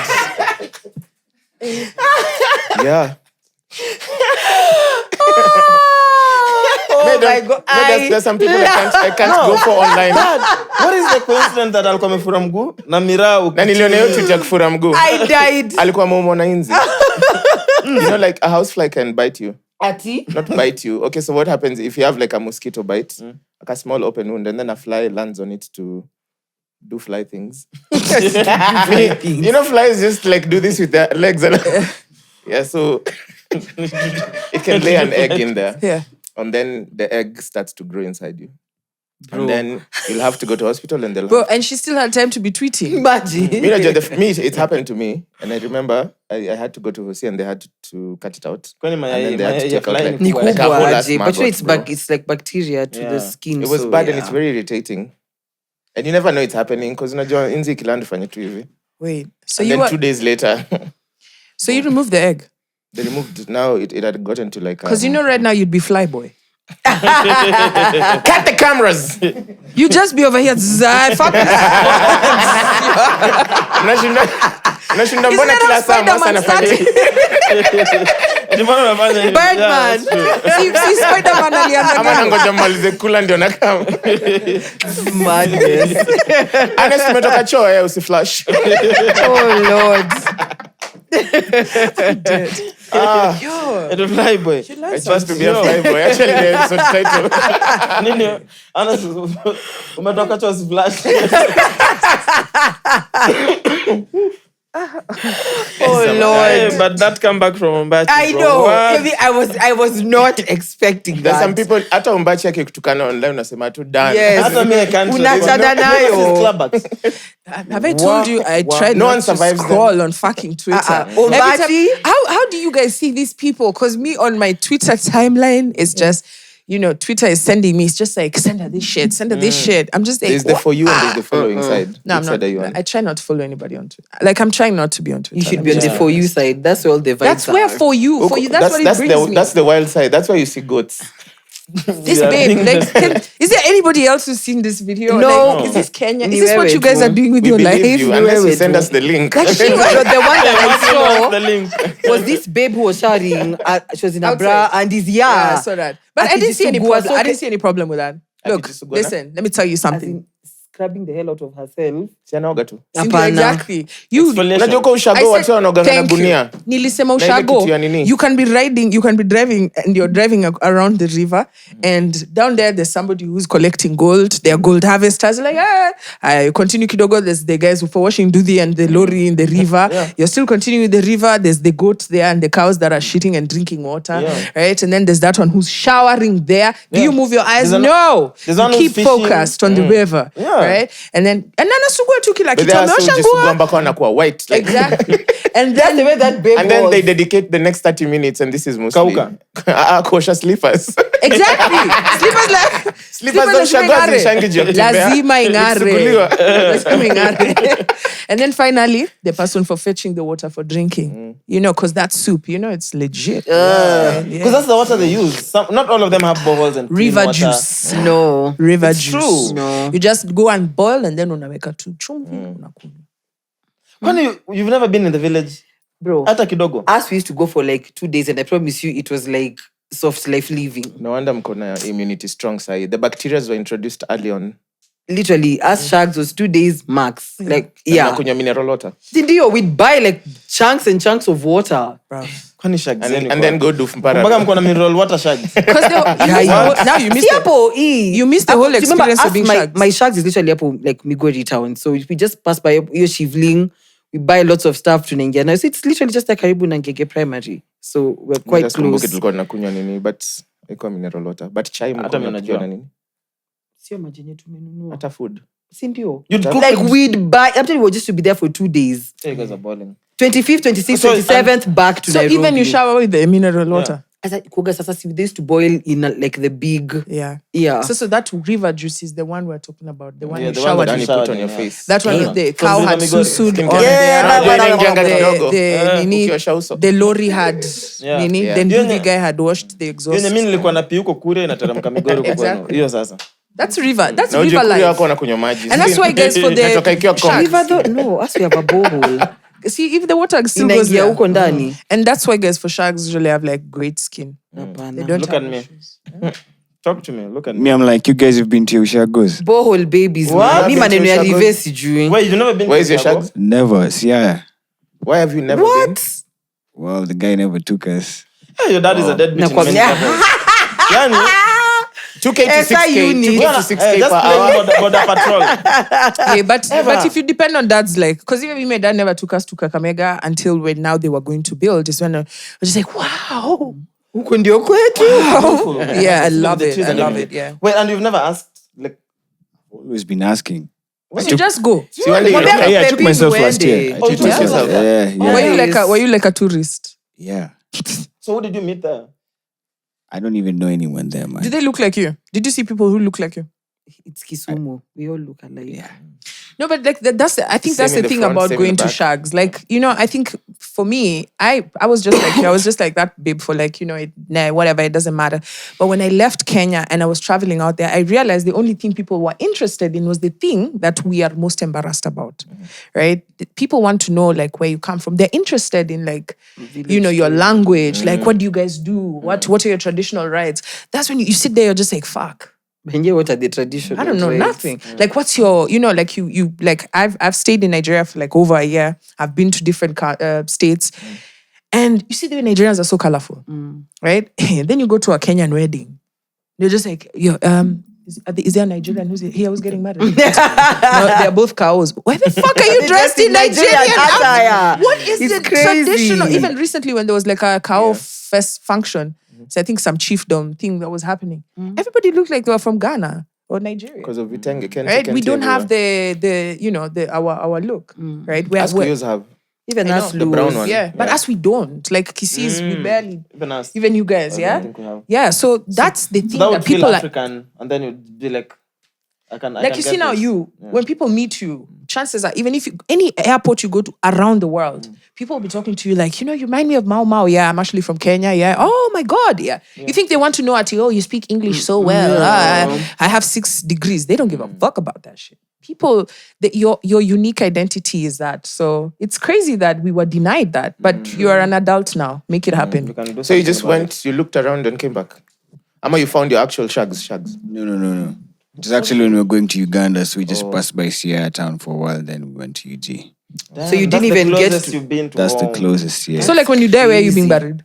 Yeah. Oh my God. There's some people I can't go for online. Dad, what is the coincidence that alikuwa amefura mguu na miraa Na niliona hiyo tweet ya kufura mguu. I died. Alikuwa ameumwa inzi. You know, like a housefly can bite you. Ati? Not bite you. Okay, so what happens if you have like a mosquito bite, like a small open wound, and then a fly lands on it to do fly things? You know, flies just like do this with their legs. And yeah, so it can lay an egg in there. Yeah. And then the egg starts to grow inside you. Bro. And then you'll have to go to hospital and they'll... and she still had time to be tweeting. Imagine. It happened to me. And I remember I had to go to Hosi and they had to cut it out. And then they had to take out like a whole ass But maggot, it's like bacteria to the skin. It was bad and it's very irritating. And you never know it's happening because unajua inzi ikiland fanya tu hivi. Wait. So and then 2 days later. So you removed the egg? They removed, now it had gotten to like... Because you know right now you'd be flyboy. Cut the cameras! You just be over here. Fuck this. Nashinda mbona kila saa Mwass anafanya Birdman. See Spider-Man alianza ama nangoja malize kula ndio nakam. Madness. Ernest umetoka choo usiflash. Oh Lord. A flyboy. It's supposed to be a flyboy. Actually, there's a title. Nini? Honestly, umetoka choo splash. Oh Lord. But that come back from Ombachi. I know. Maybe I was not expecting There's that. some people hata Ombachi akikutukana online unasema tu done. Yes. Hata mimi I can't. Unachana nayo. Have I told you I tried No one not to survives scroll on fucking Twitter? Ombachi? How do you guys see these people? Because me on my Twitter timeline is just, you know, Twitter is sending me. It's just like, send her this shit, send her this shit. I'm just like, There's the for you and there's the following side. No, I'm Which not. side are you on? I try not to follow anybody on Twitter. Like, I'm trying not to be on Twitter. You should be on the for you side. That's where all the vibes That's where for you. For you, that's what it brings me. That's the wild side. That's why you see goats. This babe, like, is there anybody else who's seen this video? No. Like, is this Kenyan? Is this what you guys are doing with We your believe life? you unless you send us the link. Like, she was But the one that I saw the link. was this babe who was shouting. She was in a bra and his Yeah, I saw that. But I didn't see any Akijisugua problem. I didn't see any problem with that. Look, Akijisugua? listen, let me tell you as something. in scrubbing the hell out of herself. Sianaoga tu. Hapana. Exactly. You Unajua kwa ushago watu wanaoganga na gunia. Nilisema Na ile ushago. kitu ya nini? You can be riding, you can be driving, and you're driving around the river, and down there there's somebody who's collecting gold. They're gold harvesters. Like, I continue kidogo. There's the guys who for washing duthi and the lorry in the river. You're still continuing the river. There's the goats there and the cows that are shitting and drinking water, right? And then there's that one who's showering there. Do you move your eyes? No. there's You one who's keep fishing. focused on the river, right? And then anasugua tu kila But kitu. they are so Ameosha just nguo. mpaka wanakuwa white. Like, Exactly. And That's then the way that babe and then was. they dedicate the next 30 minutes, and this is mostly Kauka. kosher slippers. Exactly. Slippers za shagazi shangi juu ya kutembea. lazima ingare. Ikisuguliwa. Lazima ingare. And then finally, the person for fetching the water for drinking. You know, because that soup, you know, it's legit. Because that's the water they use. Not all of them have boreholes and clean River water. juice. No. River It's juice. true. No. You just go and boil and then unaweka tu chumvi unakunywa. Kwani you've never been in the village? Bro. Hata kidogo. Us, we used to go for like 2 days, and I promise you, it was like soft life living. No wonder mko na immunity strong sahi. The bacteria were introduced early on. Literally, us shags was 2 days max. Like, yeah. Kunywa mineral water. Ndio, we'd buy like chunks and chunks of water. Kwani shag And then go do mpara. Mpaka mko na mineral water shags. Because now you missed it. You missed the whole experience of being shags. My shags is literally up like Migori town. So we just pass by your Shivling. We buy lots of stuff to Nengia. Now so it's literally just like Karibu na Ngege Primary. So we're quite close. Tulikuwa tunakunywa nini, but iko mineral water. But chai mko mnajua na nini? Sio maji yenye tumenunua. Hata food. Si ndio? You'd cook Like we'd buy. I'm telling you, we just to be there for 2 days. You guys are balling. 25th, 26th, 27th, back to So Nairobi. even you shower with the mineral water. As I kuoga sasa, see, they used to boil in like the big. Yeah. Yeah. So that river juice is the one we're talking about. The one you the shower one That you you showered put on your in, face. That one Damn. the cow had Because susued Skin on care. the ukiosha the lorry had Yeah. nini. Yeah. Then Yun- the guy had washed the exhaust. Yenye mimi nilikuwa na piuko kure inateremka Migori kwa kwenu. Exactly. Hiyo sasa. That's river. That's Na river ujue kule life. wako wanakunywa maji. And that's why guys for Inatoka the ikiwa sharks. River though, no, us we have a borehole. See if the water still goes Inaingia there. huko ndani. And that's why guys for sharks usually have like great skin. They Hapana. don't Look have at me. issues. Talk to me. Look at me. Me, I'm like, you guys have been to Ushagos? Borehole babies. What? Man. Mi maneno ya river sijui. Wait, you've never been Where's to your Chicago? shags? Never. Yeah. Why have you never been? What? Well, the guy never took us. Yeah, your dad is a deadbeat in many Nakwambia. levels. Yani, 2K to SI 6K. unit. 2K to 6K just per playing hour. border patrol. Yeah, but if you depend on dads, like, because even my dad never took us to Kakamega until when now they were going to build. It's when I was just like, wow. Huko ndio kwetu. Yeah, I Look love at the it. trees I and love everything. it. Yeah. Wait, and you've never asked, like, Always been asking. So you just go. See, one day you Mwambia know, Yeah, I pepi took myself last uende. year. I Oh, you took took myself. yourself? Yeah, yeah. Were you like a tourist? Yeah. so who did you meet there? I don't even know anyone there, man. Did they look like you? Did you see people who look like you? It's Kisumu. We all look alike. Yeah. No, but like I think Same that's in the the thing front, about same in going the to back. shags. Like, you know, I think for me, I was just like you. I was just like that babe for like, you know, whatever, it doesn't matter. But when I left Kenya and I was traveling out there, I realized the only thing people were interested in was the thing that we are most embarrassed about, right? People want to know like where you come from. They're interested in like, you know, your language. Like, what do you guys do? What are your traditional rites? That's when you sit there, you're just like, fuck. What are the traditional I don't know, rites? nothing. Like, what's your, you know, like you like, I've stayed in Nigeria for like over a year. I've been to different states. And you see the way Nigerians are so colorful, right? Then you go to a Kenyan wedding. They're just like, yo, is there a Nigerian who's here who's getting married? No, they're both cows. Why the fuck are you dressed in Nigerian attire? What is It's the crazy. traditional? Even recently when there was like a cow fest function, so I think some chiefdom thing that was happening. Everybody looked like they were from Ghana or Nigeria. Because of Vitenge, Kente, Right? We Kente don't have everywhere. the you know, our look. Right? As we used to have. Even I us know. The brown Luos. one. Yeah. But as we don't. Like Kisses, we barely Even us. even you guys, I yeah? don't think we have. Yeah. So that's the thing That that would feel people are African, and then you'd be like, I can like you get see now, this. when people meet you, chances are, even if any airport you go to around the world, people will be talking to you like, you know, you remind me of Mau Mau. Yeah, I'm actually from Kenya. Yeah. Oh my God. Yeah. You think they want to know at you, oh, you speak English so well. I have 6 degrees. They don't give a fuck about that shit. People, your unique identity is that. So it's crazy that we were denied that. But you are an adult now. Make it happen. You can do So you something just about went, you looked around and came back. Ama you found your actual shags. No. It was actually when we were going to Uganda, so we just passed by Sierra Town for a while, then we went to UG. it. So you That's didn't the even get closest to- you've been to That's the home. closest, yeah. So like when you die, where are you being Crazy. buried?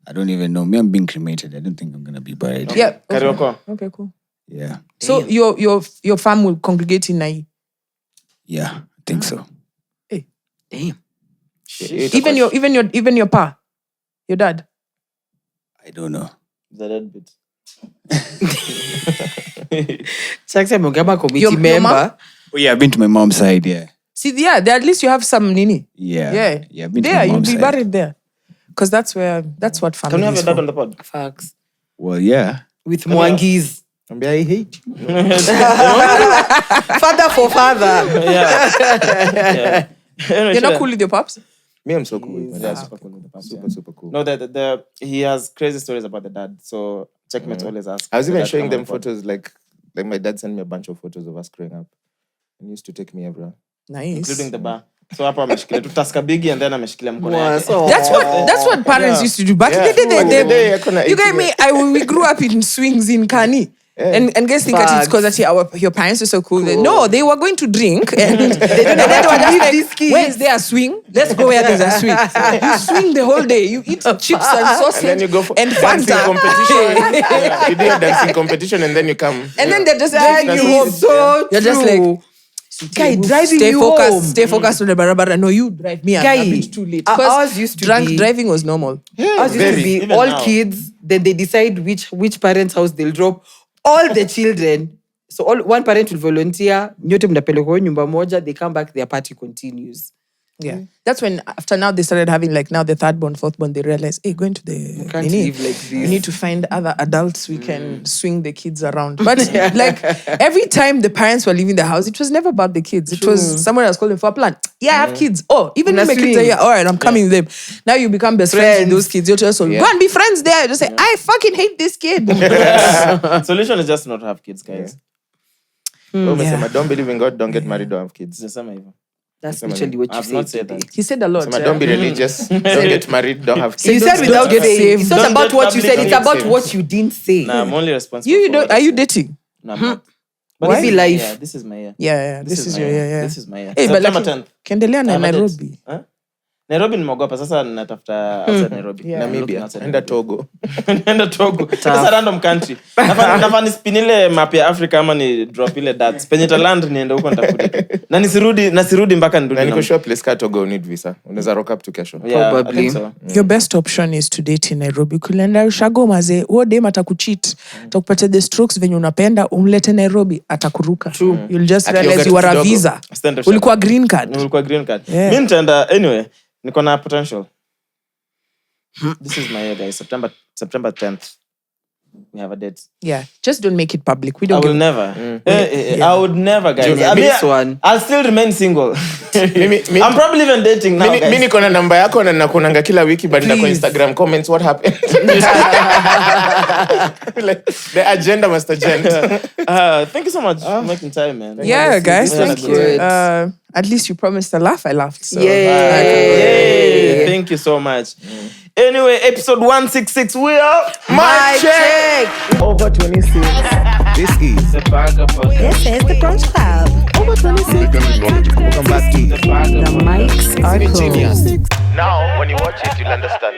I don't even know. Me, I'm being cremated. I don't think I'm going to be buried. Yeah. Okay. Karioko. Okay, cool. Yeah. So your fam will congregate in Nai. Yeah, I think so. Damn. Even your pa, your dad. I don't know. The dead bit. Chaxy amegamba committee Your member. Oh yeah, I've been to my mom's side. Yeah. See, yeah, there, at least you have some nini. Yeah. Yeah. I've been to There, my you'll mom's be side. buried there. Because that's what family Can we have is your dad for. on the pod? Facts. Well, yeah. With Mwangis. I hate you. Father for father. Yeah. You're not cool with your pops? Me, I'm so cool with my dad. Super cool with the pops, Super cool. No, he has crazy stories about the dad. So checkmates always ask. I was the even dad showing come them on the pod. photos, like my dad sent me a bunch of photos of us growing up. And he used to take me everywhere. Nice. Including the bar. So hapa ameshikilia tu Tusker Biggie and then ameshikilia mkono yake. That's what parents used to do back in the day. You get me? We grew up in swings in Kani. And guys think that it's because your parents are so cool. No, they were going to drink and they were just like, where's there a swing? Let's go where there's a swing. You swing the whole day. You eat chips and sausage And then you go for and dancing Fanta. competition. You do a dancing competition and then you come. And then they're just driving you home. So You're just like, Guy, driving stay you focused, home. Stay focused on the barabara. No, you drive me. I'm Guy, a bit too late. ours used to drunk be- driving was normal. Ours used to be Even all now. kids, then they decide which parent's house they'll drop all the children. So one parent will volunteer, nyote mnapelekwa nyumba moja, they come back, their party continues. Yeah. That's when after now they started having like now the third born, fourth born, they realize, hey, going to the Can't nini, live like this. we need to find other adults we can swing the kids around. But like every time the parents were leaving the house, it was never about the kids. It was someone else calling for a plan. Yeah, I have kids. Oh, even if my kids are here, all right, I'm coming with them. Now you become best friends with those kids. You're just go and be friends there. Just say, I fucking hate this kid. Solution is just not have kids, guys. Don't believe in God, don't get married, don't have kids. Sisema hivyo. That's literally what you I've not said said today. that. He said a lot. Sema, don't be religious, don't get married, don't have You kids. said without get saying. saved. It's not Don't about get what you public, said, it's don't about get what you didn't say. Nah, I'm only responsible. You for don't, what are I you say. dating? No, I'm not. But Maybe this is- life. Yeah, this is my year. Yeah. This is my your year. yeah. This is my year. Hey, but September like, 10th. Kendelea na I have a date. Nairobi. Huh? Nairobi nimeogopa sasa natafuta outside Nairobi. Yeah. I'm looking Namibia, outside enda Nairobi. Togo. Nenda Togo. It's a random country. Nafa nispinile map ya Africa ama ni drop ile dots. Penye taland niende huko nitafuta tu. Na nisirudi mpaka nirudi. Na niko sure place ka Togo need visa. Unaweza rock up to kesho. Yeah, I Probably. think so. Your best option is to date in Nairobi. Ukienda ushago maze, huo dem atakucheat. Atakupatia the strokes venye unapenda, umlete Nairobi, atakuruka. You'll just realize you were a kidogo. visa. Stand up Ulikuwa green card. Ulikuwa green card. Yeah. Mimi nitaenda anyway. Niko na potential. This is my year, guys. September 10th. We have a date. Yeah. Just don't make it public. We I don't will give never. I would never, guys. Yeah, this one. I'll still remain single. Mimi- I'm probably even dating now, Mimi guys. niko na namba yako na nakunanga kila wiki but na kwa Please. Instagram comments what happened. Like, the agenda must agenda. Thank you so much for making time, man. Yeah, guys. This was Thank good. you. At least you promised a laugh. I laughed. So. Yay. Thank you so much. Anyway, episode 166, we are My check. Over 26. This is This is the Brunch Club. over 26. Welcome back to The mics are closed. Now, when you watch it, you'll understand.